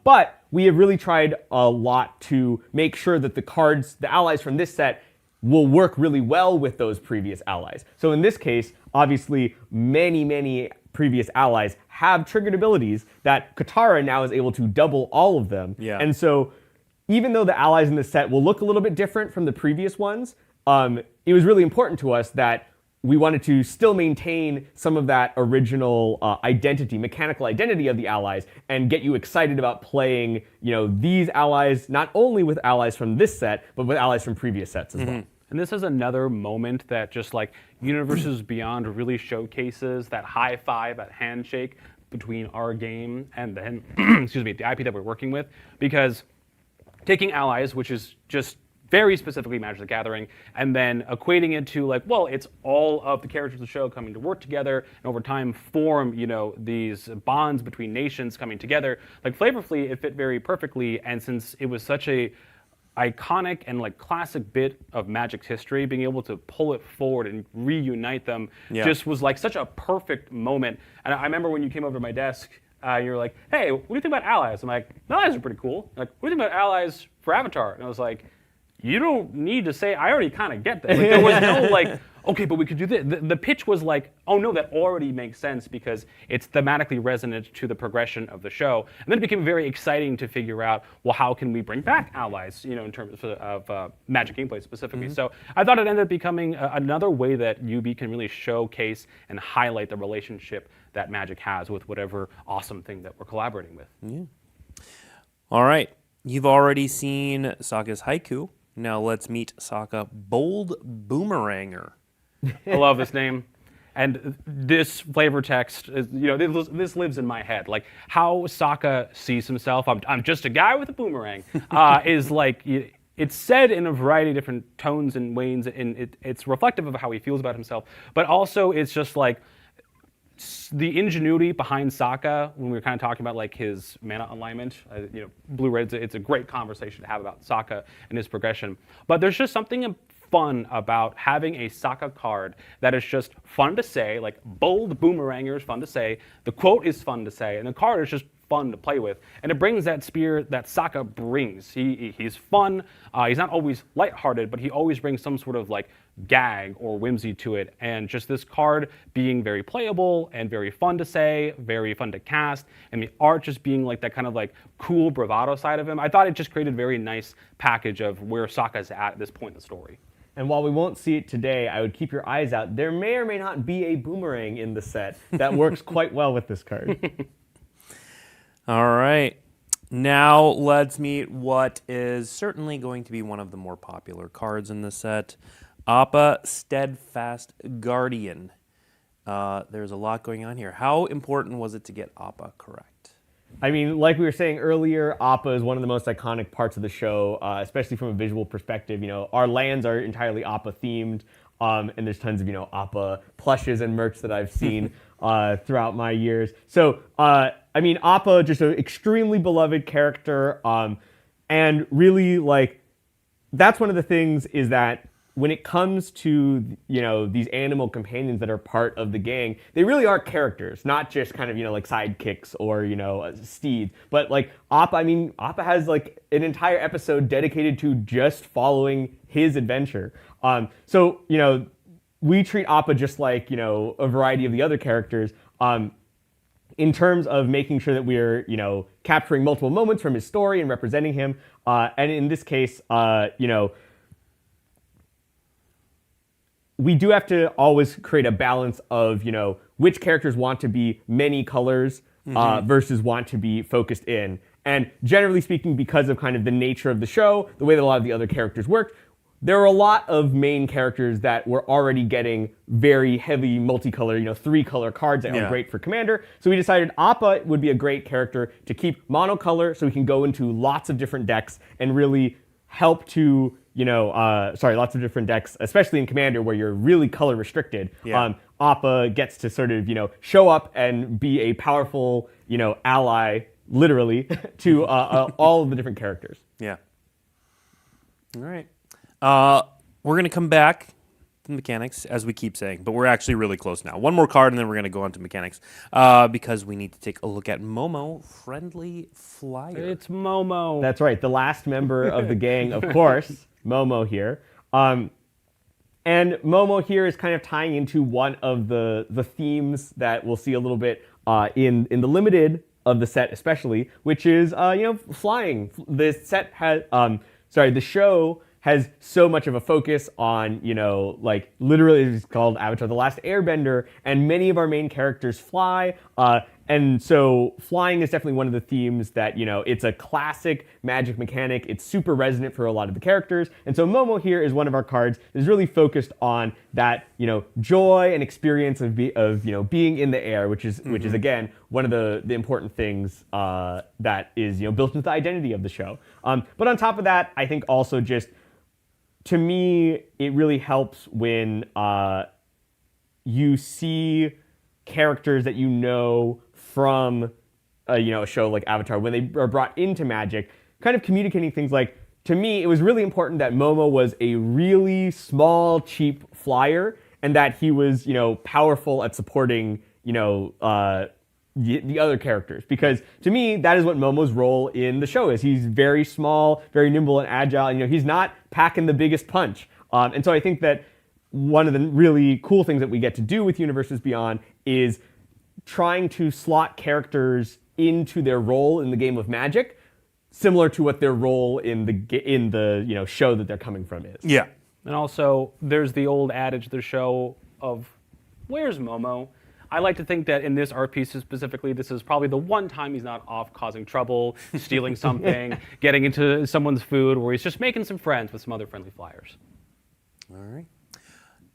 But we have really tried a lot to make sure that the allies from this set will work really well with those previous allies. So in this case, obviously, many previous allies have triggered abilities that Katara now is able to double all of them. Yeah. And so even though the allies in the set will look a little bit different from the previous ones, it was really important to us that we wanted to still maintain some of that original mechanical identity of the allies, and get you excited about playing, you know, these allies, not only with allies from this set, but with allies from previous sets as well. And this is another moment that just like Universes Beyond really showcases that high five, that handshake between our game and then, excuse me, the IP that we're working with, because taking allies, which is just very specifically Magic the Gathering, and then equating it to like, well, it's all of the characters of the show coming to work together and over time form, you know, these bonds between nations coming together. Like flavorfully, it fit very perfectly, and since it was such a iconic and like classic bit of Magic's history, being able to pull it forward and reunite them just was like such a perfect moment. And I remember when you came over to my desk, you were like, hey, what do you think about allies? I'm like, allies are pretty cool. Like, what do you think about allies for Avatar? And I was like, you don't need to say, I already kind of get that. Like, there was no like, okay, but we could do this. The pitch was like, oh no, that already makes sense because it's thematically resonant to the progression of the show. And then it became very exciting to figure out, well, how can we bring back allies, you know, in terms of Magic gameplay specifically. So I thought it ended up becoming another way that UB can really showcase and highlight the relationship that Magic has with whatever awesome thing that we're collaborating with. Yeah. All right. You've already seen Sokka's Haiku. Now let's meet Sokka Bold Boomeranger. I love this name. And this flavor text, is, you know, this lives in my head. Like how Sokka sees himself, I'm just a guy with a boomerang, is like, it's said in a variety of different tones and ways, and it's reflective of how he feels about himself. But also it's just like, the ingenuity behind Sokka, when we were kind of talking about like his mana alignment, you know, blue-red, it's a great conversation to have about Sokka and his progression. But there's just something fun about having a Sokka card that is just fun to say, like bold boomerangers, fun to say. The quote is fun to say, and the card is just fun to play with. And it brings that spirit that Sokka brings. He's fun. He's not always lighthearted, but he always brings some sort of like gag or whimsy to it. And just this card being very playable and very fun to say, very fun to cast, and the art just being like that kind of like cool bravado side of him. I thought it just created a very nice package of where Sokka's at this point in the story. And while we won't see it today, I would keep your eyes out. There may or may not be a boomerang in the set that works quite well with this card. All right. Now let's meet what is certainly going to be one of the more popular cards in the set. Appa Steadfast Guardian. There's a lot going on here. How important was it to get Appa correct? I mean, like we were saying earlier, Appa is one of the most iconic parts of the show, especially from a visual perspective. You know, our lands are entirely Appa themed, and there's tons of, you know, Appa plushes and merch that I've seen throughout my years. So, I mean, Appa, just an extremely beloved character, and really, like, that's one of the things is that when it comes to, you know, these animal companions that are part of the gang, they really are characters, not just kind of, you know, like sidekicks or, you know, steeds. But like Appa, I mean, Appa has like an entire episode dedicated to just following his adventure. So, you know, we treat Appa just like, you know, a variety of the other characters, in terms of making sure that we're, you know, capturing multiple moments from his story and representing him. And in this case, you know, we do have to always create a balance of, you know, which characters want to be many colors versus want to be focused in. And generally speaking, because of kind of the nature of the show, the way that a lot of the other characters worked, there are a lot of main characters that were already getting very heavy multicolor, you know, 3-color cards that are great for Commander. So we decided Appa would be a great character to keep monocolor so we can go into lots of different decks and really help to, you know, lots of different decks, especially in Commander where you're really color restricted. Appa gets to sort of, you know, show up and be a powerful, you know, ally, literally, to all of the different characters. Yeah. All right. We're going to come back to mechanics, as we keep saying, but we're actually really close now. One more card, and then we're going to go on to mechanics, because we need to take a look at Momo, Friendly Flyer. It's Momo. That's right, the last member of the gang, of course, Momo here. And Momo here is kind of tying into one of the themes that we'll see a little bit in the limited of the set especially, which is, you know, flying. The set has, the show has so much of a focus on, you know, like literally it's called Avatar: The Last Airbender, and many of our main characters fly. And so flying is definitely one of the themes that, you know, it's a classic Magic mechanic. It's super resonant for a lot of the characters. And so Momo here is one of our cards that is really focused on that, you know, joy and experience of you know, being in the air, which is again one of the important things that is, you know, built into the identity of the show. But on top of that, I think also just, to me, it really helps when you see characters that you know from you know, a show like Avatar, when they are brought into Magic, kind of communicating things like, to me, it was really important that Momo was a really small, cheap flyer, and that he was, you know, powerful at supporting, you know, the other characters, because to me that is what Momo's role in the show is. He's very small, very nimble and agile, and, you know, he's not packing the biggest punch, and so I think that one of the really cool things that we get to do with Universes Beyond is trying to slot characters into their role in the game of Magic, similar to what their role in the you know, show that they're coming from is. Yeah. And also there's the old adage of the show of, where's Momo? I like to think that in this art piece specifically, this is probably the one time he's not off causing trouble, stealing something, getting into someone's food, where he's just making some friends with some other friendly flyers. All right.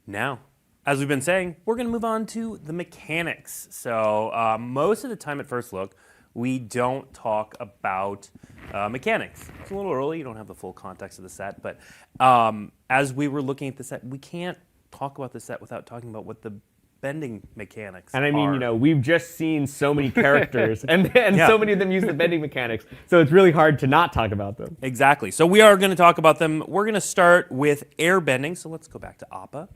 Now, as we've been saying, we're going to move on to the mechanics. So most of the time at first look, we don't talk about mechanics. It's a little early. You don't have the full context of the set. But as we were looking at the set, we can't talk about the set without talking about what the bending mechanics And I mean, are. you know, we've just seen so many characters, and so many of them use the bending mechanics, so it's really hard to not talk about them. Exactly. So we are going to talk about them. We're going to start with airbending. So let's go back to Appa.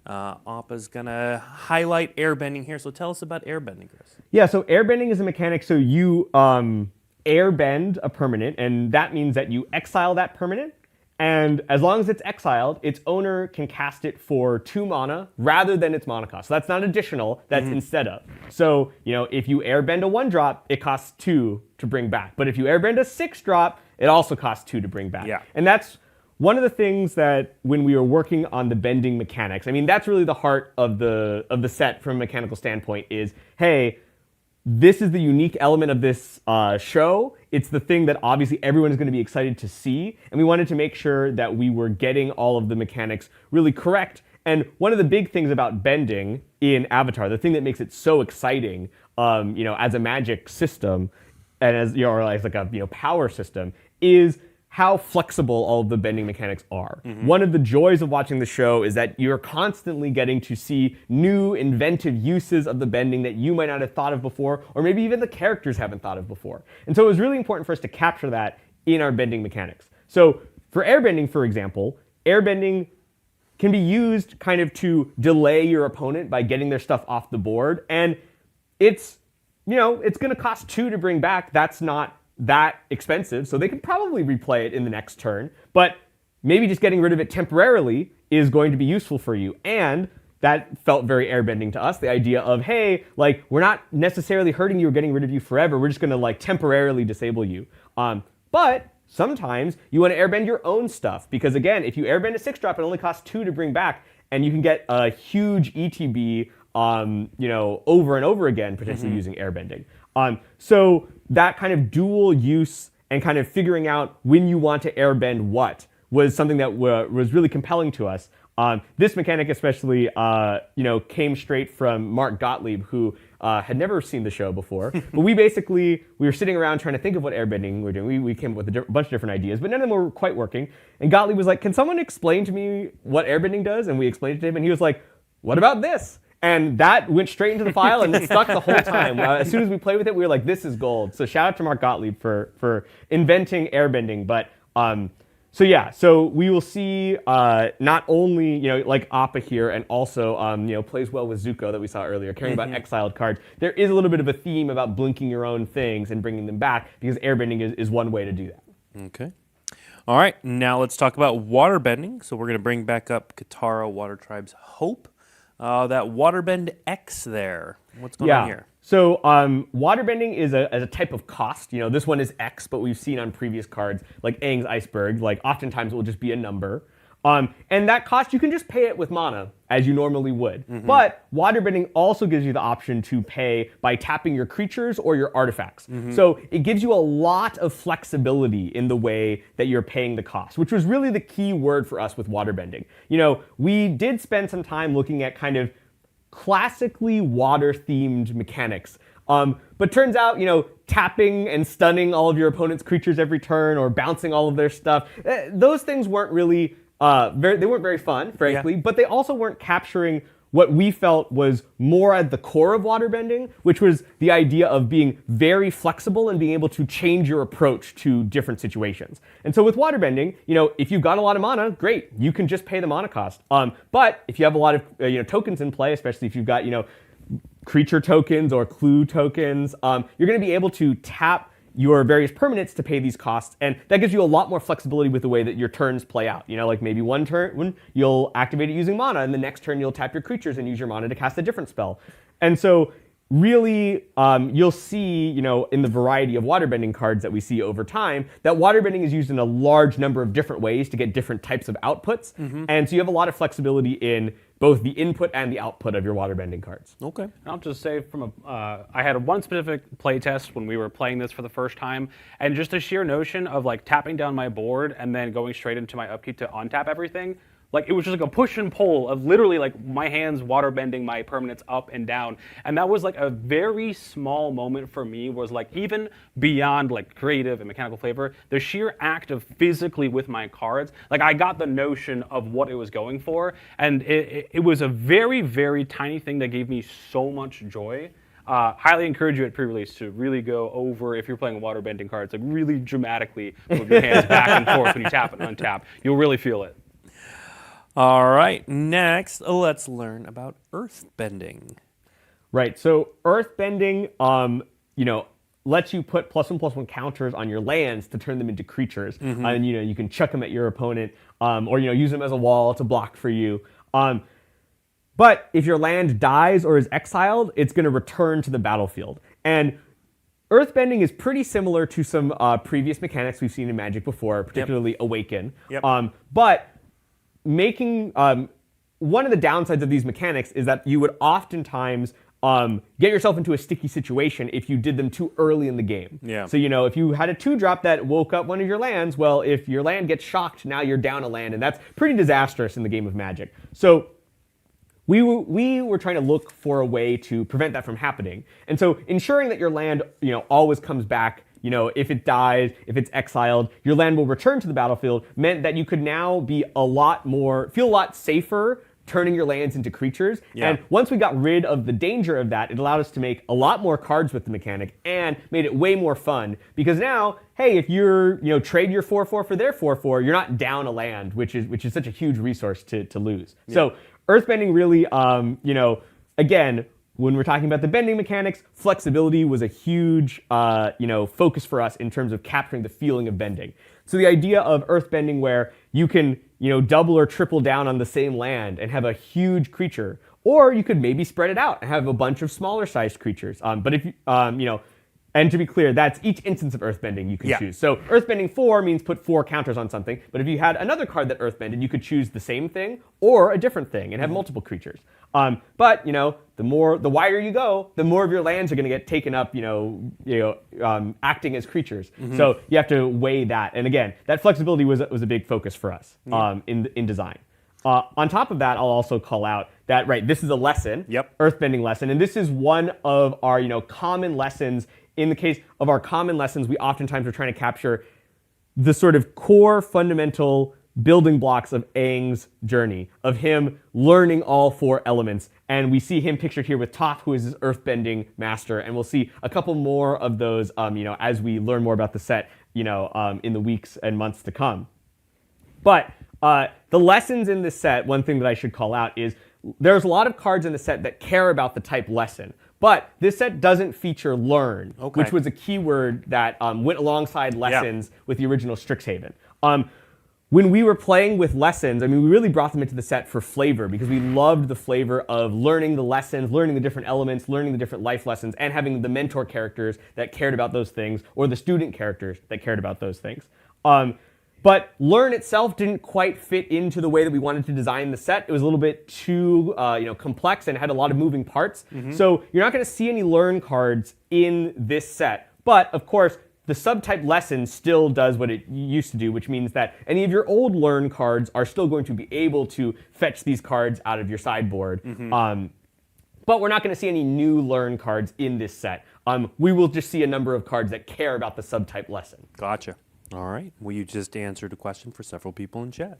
Appa's going to highlight airbending here. So tell us about airbending, Chris. Yeah, so airbending is a mechanic. So you airbend a permanent, and that means that you exile that permanent. And as long as it's exiled, its owner can cast it for 2 mana rather than its mana cost. So that's not additional, that's instead of. So, if you airbend a 1-drop, it costs 2 to bring back. But if you airbend a 6-drop, it also costs 2 to bring back. Yeah. And that's one of the things that when we were working on the bending mechanics, I mean, that's really the heart of the set from a mechanical standpoint is, hey, this is the unique element of this show. It's the thing that obviously everyone is going to be excited to see. And we wanted to make sure that we were getting all of the mechanics really correct. And one of the big things about bending in Avatar, the thing that makes it so exciting, as a magic system and as like a power system, is how flexible all of the bending mechanics are. One of the joys of watching the show is that you're constantly getting to see new inventive uses of the bending that you might not have thought of before, or maybe even the characters haven't thought of before. And so it was really important for us to capture that in our bending mechanics. So for airbending, for example, airbending can be used kind of to delay your opponent by getting their stuff off the board. And it's going to cost 2 to bring back. That's not that expensive, so they could probably replay it in the next turn, but maybe just getting rid of it temporarily is going to be useful for you. And that felt very airbending to us, the idea of, hey, like, we're not necessarily hurting you or getting rid of you forever, we're just going to like temporarily disable you. But sometimes you want to airbend your own stuff, because again, if you airbend a 6-drop, it only costs 2 to bring back, and you can get a huge ETB over and over again, potentially using airbending. So that kind of dual use and kind of figuring out when you want to airbend what was something that was really compelling to us. This mechanic especially, came straight from Mark Gottlieb, who had never seen the show before. But we were sitting around trying to think of what airbending we were doing. We came up with a bunch of different ideas, but none of them were quite working. And Gottlieb was like, can someone explain to me what airbending does? And we explained it to him, and he was like, what about this? And that went straight into the file, and it stuck the whole time. As soon as we played with it, we were like, this is gold. So shout out to Mark Gottlieb for inventing airbending. But so we will see not only, like Appa here, and also, plays well with Zuko that we saw earlier, caring about exiled cards. There is a little bit of a theme about blinking your own things and bringing them back, because airbending is one way to do that. Okay. All right, now let's talk about waterbending. So we're going to bring back up Katara Water Tribe's Hope. That Waterbend X there. What's going on here? So waterbending is a type of cost. This one is X, but we've seen on previous cards, like Aang's Iceberg, like oftentimes it will just be a number. And that cost, you can just pay it with mana, as you normally would. But waterbending also gives you the option to pay by tapping your creatures or your artifacts. So it gives you a lot of flexibility in the way that you're paying the cost, which was really the key word for us with waterbending. We did spend some time looking at kind of classically water-themed mechanics. But turns out, tapping and stunning all of your opponent's creatures every turn, or bouncing all of their stuff, those things weren't really they weren't very fun, frankly, but they also weren't capturing what we felt was more at the core of waterbending, which was the idea of being very flexible and being able to change your approach to different situations. And so with waterbending, if you've got a lot of mana, great, you can just pay the mana cost. But if you have a lot of tokens in play, especially if you've got creature tokens or clue tokens, you're going to be able to tap your various permanents to pay these costs, and that gives you a lot more flexibility with the way that your turns play out. Like maybe one turn you'll activate it using mana, and the next turn you'll tap your creatures and use your mana to cast a different spell. And so really, you'll see, in the variety of waterbending cards that we see over time, that waterbending is used in a large number of different ways to get different types of outputs. And so you have a lot of flexibility in both the input and the output of your waterbending cards. Okay. And I'll just say I had one specific play test when we were playing this for the first time, and just the sheer notion of like tapping down my board and then going straight into my upkeep to untap everything. Like, it was just like a push and pull of literally like my hands waterbending my permanents up and down. And that was like a very small moment for me, was like, even beyond like creative and mechanical flavor, the sheer act of physically with my cards, like I got the notion of what it was going for. And it was a very, very tiny thing that gave me so much joy. Highly encourage you at pre-release to really go over, if you're playing waterbending cards, like really dramatically move your hands back and forth when you tap and untap. You'll really feel it. All right, next, let's learn about earthbending. Right. So earthbending, lets you put +1/+1 counters on your lands to turn them into creatures, and you can chuck them at your opponent, or use them as a wall to block for you. But if your land dies or is exiled, it's going to return to the battlefield. And earthbending is pretty similar to some previous mechanics we've seen in Magic before, particularly Awaken. Yep. But making one of the downsides of these mechanics is that you would oftentimes get yourself into a sticky situation if you did them too early in the game. Yeah. So, if you had a 2-drop that woke up one of your lands, well, if your land gets shocked, now you're down a land, and that's pretty disastrous in the game of Magic. So we were trying to look for a way to prevent that from happening. And so ensuring that your land, always comes back, if it dies, if it's exiled, your land will return to the battlefield, meant that you could now be feel a lot safer turning your lands into creatures. Yeah. And once we got rid of the danger of that, it allowed us to make a lot more cards with the mechanic and made it way more fun. Because now, hey, if you're, trade your 4/4 for their 4/4, you're not down a land, which is such a huge resource to lose. Yeah. So earthbending really, again, when we're talking about the bending mechanics, flexibility was a huge, focus for us in terms of capturing the feeling of bending. So the idea of earthbending where you can, double or triple down on the same land and have a huge creature, or you could maybe spread it out and have a bunch of smaller sized creatures. But if and to be clear, that's each instance of earthbending you can choose. So earthbending 4 means put 4 counters on something, but if you had another card that earthbended, you could choose the same thing or a different thing and have multiple creatures. But the wider you go, the more of your lands are going to get taken up, acting as creatures. So you have to weigh that. And again, that flexibility was a big focus for us in design. On top of that, I'll also call out that, this is a lesson, earthbending lesson, and this is one of our, common lessons. In the case of our common lessons, we oftentimes are trying to capture the sort of core fundamental building blocks of Aang's journey, of him learning all 4 elements. And we see him pictured here with Toph, who is his earthbending master. And we'll see a couple more of those, as we learn more about the set, in the weeks and months to come. But the lessons in this set, one thing that I should call out is there's a lot of cards in the set that care about the type lesson. But this set doesn't feature learn, which was a keyword that went alongside lessons with the original Strixhaven. When we were playing with lessons, we really brought them into the set for flavor because we loved the flavor of learning the lessons, learning the different elements, learning the different life lessons, and having the mentor characters that cared about those things or the student characters that cared about those things. But learn itself didn't quite fit into the way that we wanted to design the set. It was a little bit too complex and had a lot of moving parts. So you're not going to see any learn cards in this set. But of course, the subtype lesson still does what it used to do, which means that any of your old learn cards are still going to be able to fetch these cards out of your sideboard. But we're not going to see any new learn cards in this set. We will just see a number of cards that care about the subtype lesson. Gotcha. All right. Well, you just answered a question for several people in chat.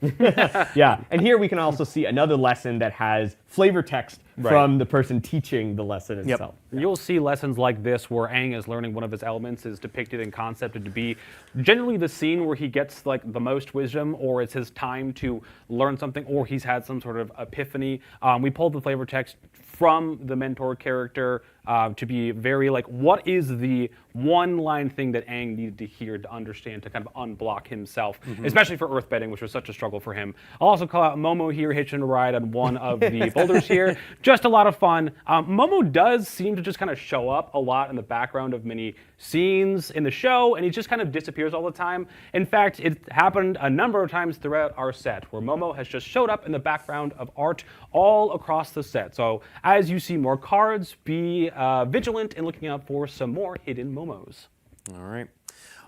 Yeah. And here we can also see another lesson that has flavor text from the person teaching the lesson itself. Yep. You'll see lessons like this where Aang is learning one of his elements is depicted in concept to be generally the scene where he gets the most wisdom, or it's his time to learn something, or he's had some sort of epiphany. We pulled the flavor text from the mentor character to be very what is the one-line thing that Aang needed to hear to understand to kind of unblock himself, especially for earthbending, which was such a struggle for him. I'll also call out Momo here hitching a ride on one of the boulders here. Just a lot of fun. Momo does seem to just kind of show up a lot in the background of many scenes in the show, and he just kind of disappears all the time. In fact, it happened a number of times throughout our set where Momo has just showed up in the background of art all across the set. So as you see more cards, be vigilant in looking out for some more hidden Momos. All right.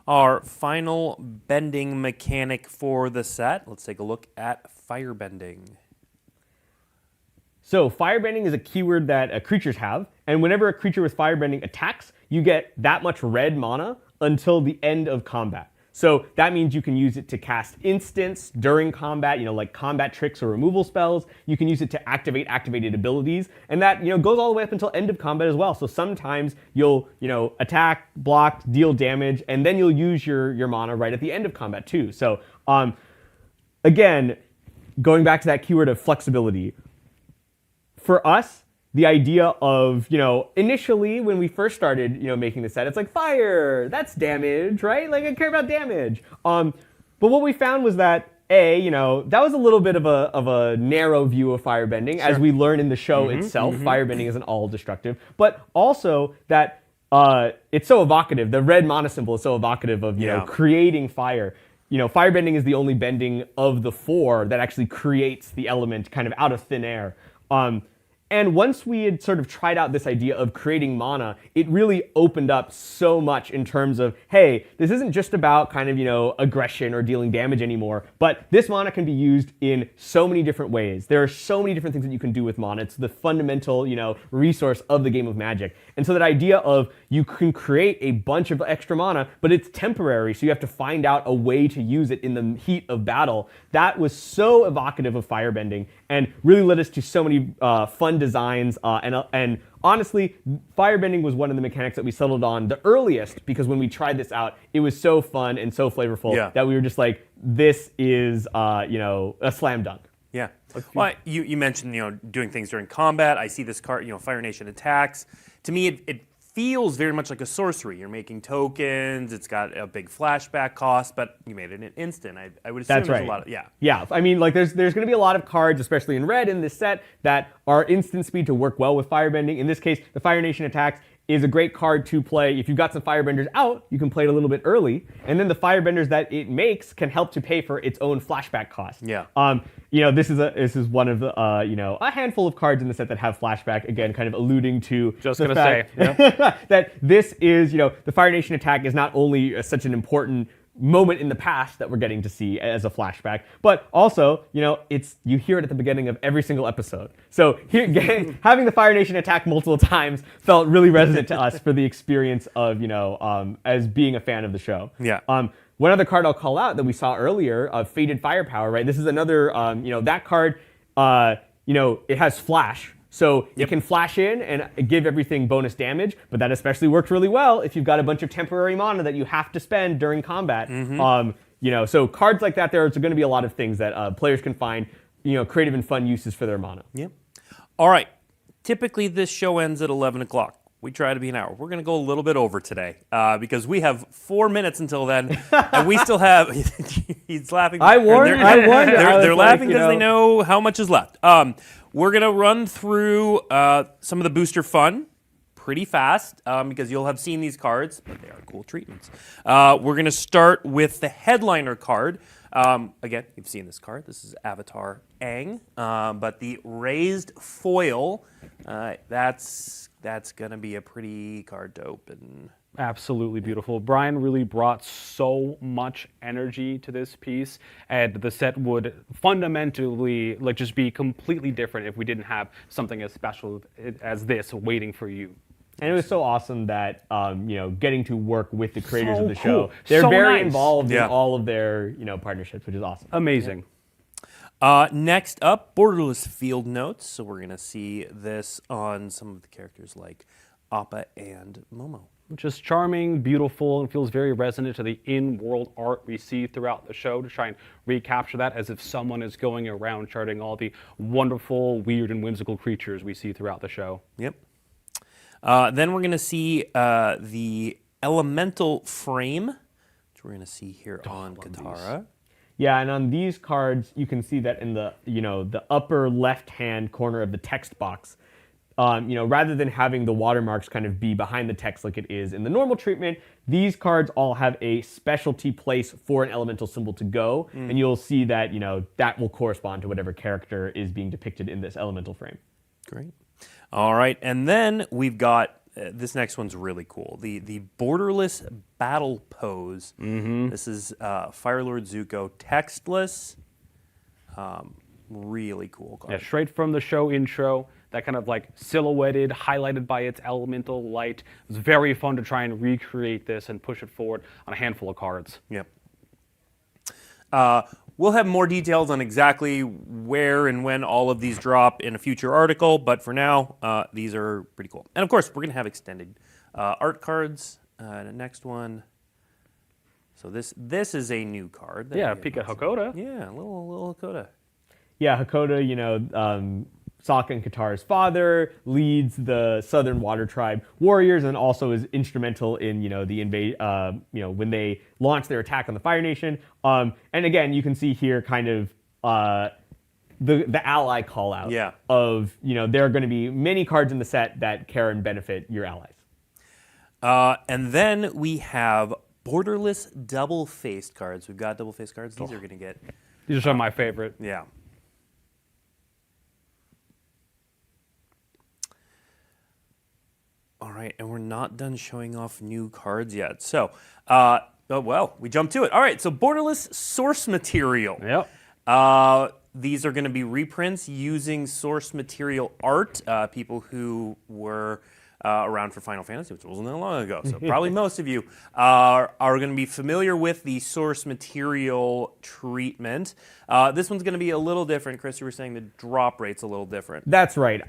Our final bending mechanic for the set. Let's take a look at firebending. So firebending is a keyword that creatures have, and whenever a creature with firebending attacks, you get that much red mana until the end of combat. So that means you can use it to cast instants during combat, like combat tricks or removal spells. You can use it to activate activated abilities, and that goes all the way up until end of combat as well. So sometimes you'll attack, block, deal damage, and then you'll use your mana right at the end of combat too. So again, going back to that keyword of flexibility, for us, the idea of, initially when we first started, making the set, it's like fire, that's damage, right? Like I care about damage. But what we found was that that was a little bit of a narrow view of firebending, as we learn in the show itself. Firebending isn't all destructive, but also that it's so evocative. The red mana symbol is so evocative of creating fire. Firebending is the only bending of the 4 that actually creates the element kind of out of thin air. And once we had sort of tried out this idea of creating mana, it really opened up so much in terms of, hey, this isn't just about kind of, aggression or dealing damage anymore, but this mana can be used in so many different ways. There are so many different things that you can do with mana. It's the fundamental, resource of the game of Magic. And so that idea of you can create a bunch of extra mana, but it's temporary, so you have to find out a way to use it in the heat of battle, that was so evocative of firebending and really led us to so many fun designs. And honestly, firebending was one of the mechanics that we settled on the earliest, because when we tried this out, it was so fun and so flavorful that we were just like, this is a slam dunk. Yeah. Well, you mentioned doing things during combat. I see this card, Fire Nation attacks. To me, it feels very much like a sorcery. You're making tokens. It's got a big flashback cost, but you made it an instant. I would assume there's a lot of Yeah. I mean, like there's going to be a lot of cards, especially in red in this set, that are instant speed to work well with firebending. In this case, the Fire Nation attacks is a great card to play. If you've got some firebenders out, you can play it a little bit early, and then the firebenders that it makes can help to pay for its own flashback cost. Yeah. This is one of the a handful of cards in the set that have flashback. Again, kind of alluding to that this is the Fire Nation attack is not only such an important moment in the past that we're getting to see as a flashback, but also, you hear it at the beginning of every single episode. So having the Fire Nation attack multiple times felt really resonant to us for the experience of, as being a fan of the show. Yeah. One other card I'll call out that we saw earlier, Fated Firepower, right? This is another, that card, it has flash. So it can flash in and give everything bonus damage, but that especially works really well if you've got a bunch of temporary mana that you have to spend during combat. So cards like that, there's going to be a lot of things that players can find, creative and fun uses for their mana. Yep. All right. Typically, this show ends at 11 o'clock. We try to be an hour. We're going to go a little bit over today because we have 4 minutes until then, and we still have. He's laughing. I warned. They're laughing because they know how much is left. We're going to run through some of the booster fun pretty fast because you'll have seen these cards, but they are cool treatments. We're going to start with the headliner card. Again, you've seen this card. This is Avatar Aang, but the raised foil, that's going to be a pretty card to open. Absolutely beautiful. Brian really brought so much energy to this piece, and the set would fundamentally just be completely different if we didn't have something as special as this waiting for you. And it was so awesome that getting to work with the creators of the show. Cool. They're so very nice. Involved in all of their partnerships, which is awesome. Amazing. Next up, borderless field notes. So we're going to see this on some of the characters like Appa and Momo. Just charming, beautiful, and feels very resonant to the in-world art we see throughout the show to try and recapture that as if someone is going around charting all the wonderful, weird, and whimsical creatures we see throughout the show. Yep. Then we're going to see the elemental frame, which we're going to see here on Katara. Yeah, and on these cards, you can see that in the the upper left-hand corner of the text box. Rather than having the watermarks kind of be behind the text like it is in the normal treatment, these cards all have a specialty place for an elemental symbol to go, and you'll see that that will correspond to whatever character is being depicted in this elemental frame. Great. All right, and then we've got this next one's really cool. The borderless battle pose. This is Firelord Zuko textless. Really cool card. Yeah, straight from the show intro. That kind of silhouetted, highlighted by its elemental light. It was very fun to try and recreate this and push it forward on a handful of cards. Yep. We'll have more details on exactly where and when all of these drop in a future article, but for now, these are pretty cool. And of course, we're going to have extended art cards. The next one. So this is a new card. Yeah, peek at Hakoda. Yeah, a little Hakoda. Hakoda, Sokka and Katara's father, leads the Southern Water Tribe warriors, and also is instrumental in the when they launch their attack on the Fire Nation. And again, you can see here kind of the ally call out of there are going to be many cards in the set that care and benefit your allies. And then we have borderless double-faced cards. We've got double-faced cards. These are going to get... These are some of my favorite. Yeah. All right, and we're not done showing off new cards yet. So, we jumped to it. All right, so borderless source material. Yep. These are going to be reprints using source material art. People who were around for Final Fantasy, which wasn't that long ago. So probably most of you are going to be familiar with the source material treatment. This one's going to be a little different. Chris, you were saying the drop rate's a little different. That's right.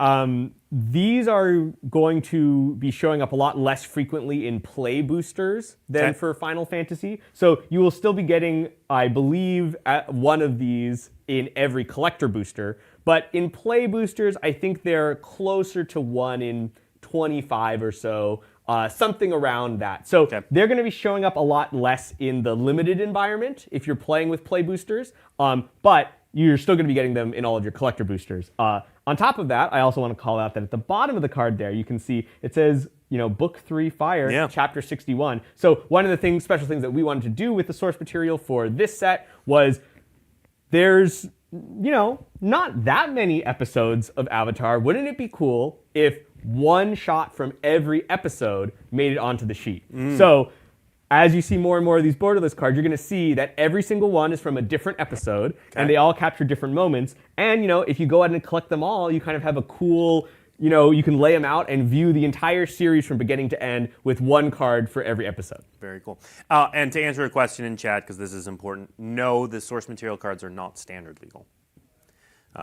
These are going to be showing up a lot less frequently in play boosters than for Final Fantasy. So you will still be getting, I believe, one of these in every collector booster. But in play boosters, I think they're closer to one in 25 or so, something around that. So they're going to be showing up a lot less in the limited environment if you're playing with play boosters, but you're still going to be getting them in all of your collector boosters. On top of that, I also want to call out that at the bottom of the card there, you can see it says, Book 3 Fire, Chapter 61. So one of the special things that we wanted to do with the source material for this set was there's, not that many episodes of Avatar. Wouldn't it be cool if one shot from every episode made it onto the sheet? So as you see more and more of these borderless cards, you're going to see that every single one is from a different episode, and they all capture different moments. And, if you go ahead and collect them all, you kind of have a cool, you can lay them out and view the entire series from beginning to end with one card for every episode. Very cool. And to answer a question in chat, because this is important, no, the source material cards are not standard legal.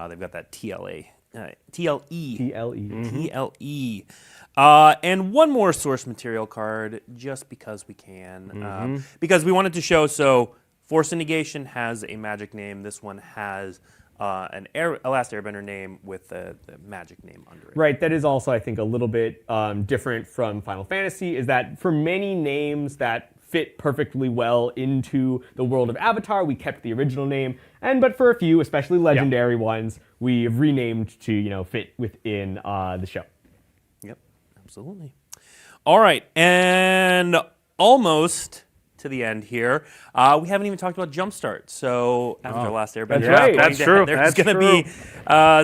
They've got that TLE. And one more source material card, just because we can. Because we wanted to show, so Force and Negation has a magic name. This one has a Last Airbender name with the magic name under it. Right, that is also, I think, a little bit different from Final Fantasy, is that for many names that fit perfectly well into the world of Avatar, we kept the original name, but for a few, especially legendary ones, we've renamed to fit within the show. Yep, absolutely. All right, and almost to the end here, we haven't even talked about Jumpstart. So after Last Airbender, that's right. That's true. There's going to be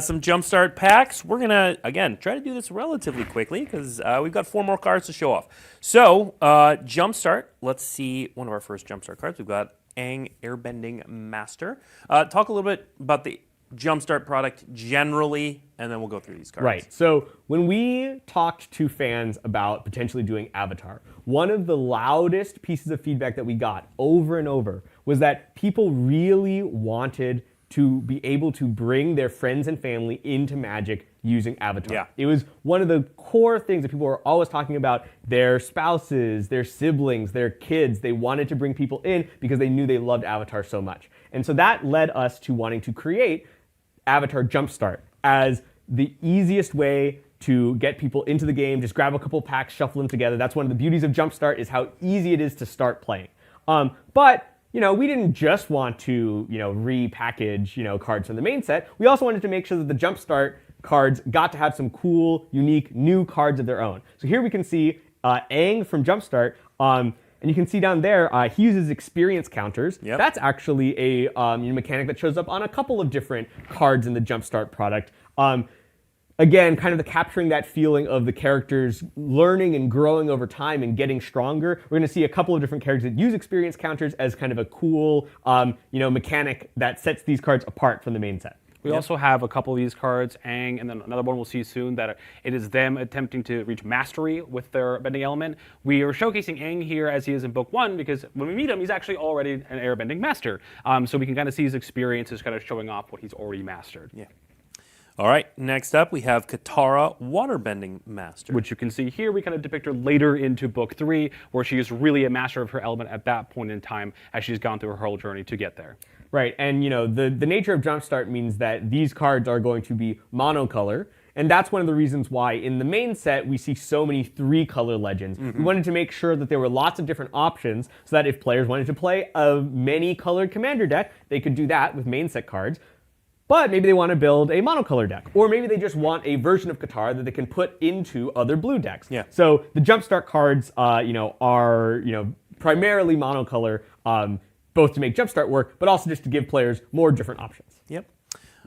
some Jumpstart packs. We're going to, again, try to do this relatively quickly because we've got 4 more cards to show off. So Jumpstart, let's see one of our first Jumpstart cards. We've got Aang Airbending Master. Talk a little bit about the Jumpstart product generally, and then we'll go through these cards. Right. So when we talked to fans about potentially doing Avatar, one of the loudest pieces of feedback that we got over and over was that people really wanted to be able to bring their friends and family into Magic using Avatar. Yeah. It was one of the core things that people were always talking about. Their spouses, their siblings, their kids, they wanted to bring people in because they knew they loved Avatar so much. And so that led us to wanting to create Avatar Jumpstart as the easiest way to get people into the game. Just grab a couple packs, shuffle them together. That's one of the beauties of Jumpstart, is how easy it is to start playing. But we didn't just want to repackage cards from the main set. We also wanted to make sure that the Jumpstart cards got to have some cool, unique, new cards of their own. So here we can see Aang from Jumpstart. And you can see down there, he uses experience counters. Yep. That's actually a mechanic that shows up on a couple of different cards in the Jumpstart product. Again, kind of capturing that feeling of the characters learning and growing over time and getting stronger. We're going to see a couple of different characters that use experience counters as kind of a cool, mechanic that sets these cards apart from the main set. We also have a couple of these cards, Aang, and then another one we'll see soon, that it is them attempting to reach mastery with their bending element. We are showcasing Aang here as he is in Book 1, because when we meet him, he's actually already an airbending master. So we can kind of see his experiences kind of showing off what he's already mastered. Yeah. All right, next up we have Katara, Waterbending Master. Which you can see here, we kind of depict her later into Book 3, where she is really a master of her element at that point in time as she's gone through her whole journey to get there. Right, and the nature of Jumpstart means that these cards are going to be monocolor, and that's one of the reasons why in the main set we see so many 3-color legends. We wanted to make sure that there were lots of different options so that if players wanted to play a many-colored commander deck, they could do that with main set cards. But maybe they want to build a monocolor deck, or maybe they just want a version of Qatar that they can put into other blue decks. Yeah. So the Jumpstart cards, are primarily monocolor, both to make Jumpstart work, but also just to give players more different options. Yep.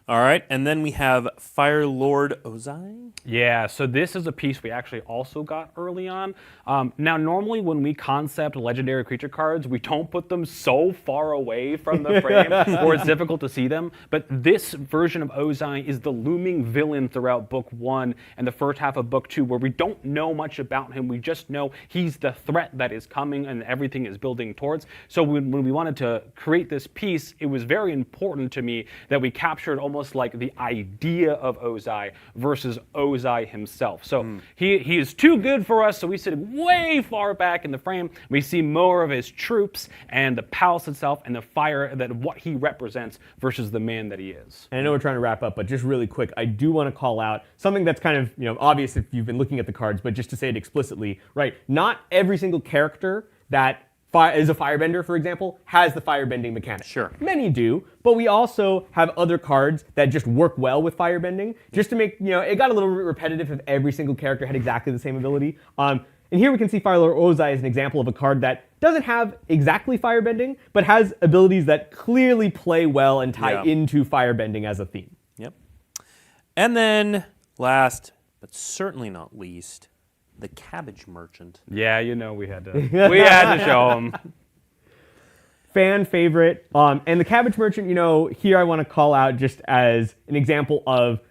All right, and then we have Fire Lord Ozai. Yeah, so this is a piece we actually also got early on. Now, normally when we concept legendary creature cards, we don't put them so far away from the frame, or it's difficult to see them. But this version of Ozai is the looming villain throughout Book 1 and the first half of Book 2, where we don't know much about him. We just know he's the threat that is coming and everything is building towards. So when we wanted to create this piece, it was very important to me that we captured almost like the idea of Ozai versus Ozai himself. So he is too good for us, so we sit way far back in the frame. We see more of his troops and the palace itself and the fire, that what he represents versus the man that he is. And I know we're trying to wrap up, but just really quick, I do want to call out something that's kind of obvious if you've been looking at the cards, but just to say it explicitly, right? Not every single character that is a firebender, for example, has the firebending mechanic. Sure. Many do, but we also have other cards that just work well with firebending. Just to make, it got a little repetitive if every single character had exactly the same ability. And here we can see Fire Lord Ozai as an example of a card that doesn't have exactly firebending, but has abilities that clearly play well and tie into firebending as a theme. Yep. And then last, but certainly not least, the Cabbage Merchant. Yeah, we had to show him. Fan favorite. And the Cabbage Merchant, here I want to call out just as an example of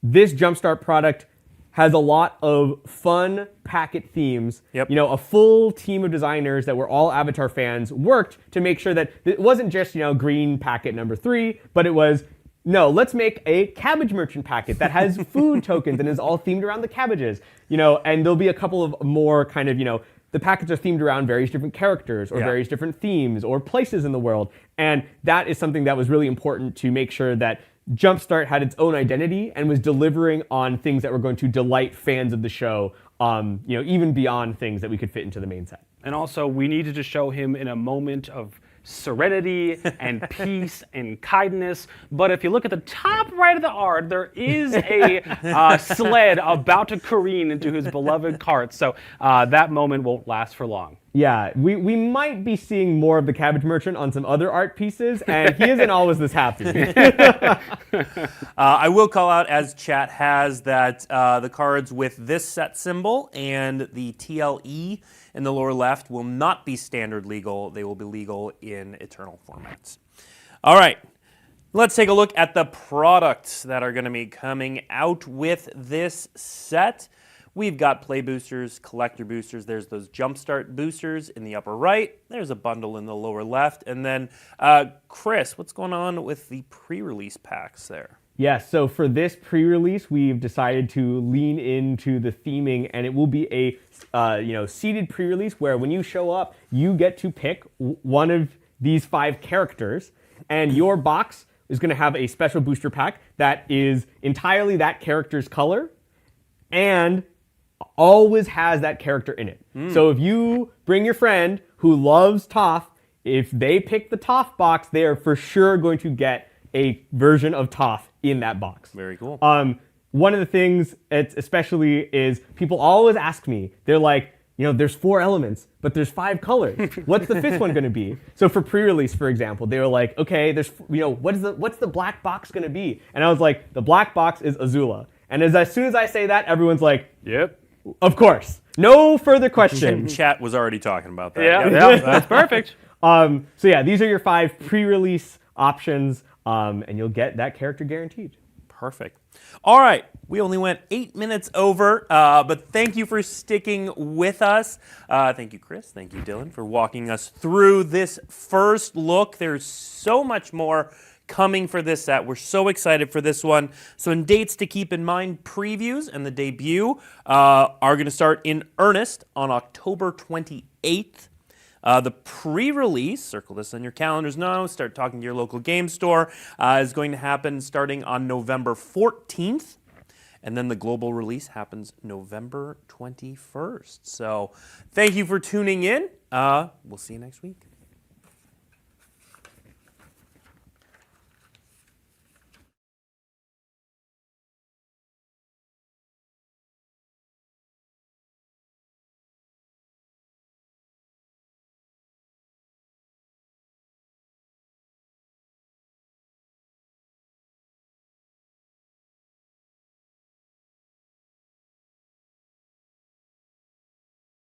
this Jumpstart product has a lot of fun packet themes. Yep. A full team of designers that were all Avatar fans worked to make sure that it wasn't just, green packet number 3, but it was, no, let's make a Cabbage Merchant packet that has food tokens and is all themed around the cabbages. And there'll be a couple of more kind of, the packets are themed around various different characters or various different themes or places in the world. And that is something that was really important to make sure that Jumpstart had its own identity and was delivering on things that were going to delight fans of the show, even beyond things that we could fit into the main set. And also, we needed to show him in a moment of serenity and peace and kindness. But if you look at the top right of the art, there is a sled about to careen into his beloved cart. So that moment won't last for long. Yeah, we might be seeing more of the Cabbage Merchant on some other art pieces, and he isn't always this happy. I will call out, as chat has, that the cards with this set symbol and the TLE in the lower left will not be standard legal. They will be legal in Eternal formats. All right, let's take a look at the products that are going to be coming out with this set. We've got play boosters, collector boosters. There's those Jumpstart boosters in the upper right. There's a bundle in the lower left. And then, Chris, what's going on with the pre-release packs there? Yeah, so for this pre-release, we've decided to lean into the theming, and it will be a seeded pre-release where when you show up, you get to pick one of these 5 characters, and your box is going to have a special booster pack that is entirely that character's color and always has that character in it. So if you bring your friend who loves Toph, if they pick the Toph box, they are for sure going to get a version of Toph in that box. Very cool. One of the things, especially, is people always ask me, they're like, there's 4 elements, but there's 5 colors. What's the 5th one going to be? So for pre-release, for example, they were like, okay, there's, what's the black box going to be? And I was like, the black box is Azula. And as soon as I say that, everyone's like, Yep. Of course. No further question. Chat was already talking about that. Yeah, Yep. that's perfect. So yeah, these are your 5 pre-release options, and you'll get that character guaranteed. Perfect. All right, we only went 8 minutes over, but thank you for sticking with us. Thank you, Chris. Thank you, Dylan, for walking us through this first look. There's so much more coming for this set. We're so excited for this one. Some dates to keep in mind: previews and the debut are going to start in earnest on October 28th. The pre-release, circle this on your calendars now, start talking to your local game store, is going to happen starting on November 14th. And then the global release happens November 21st. So thank you for tuning in. We'll see you next week.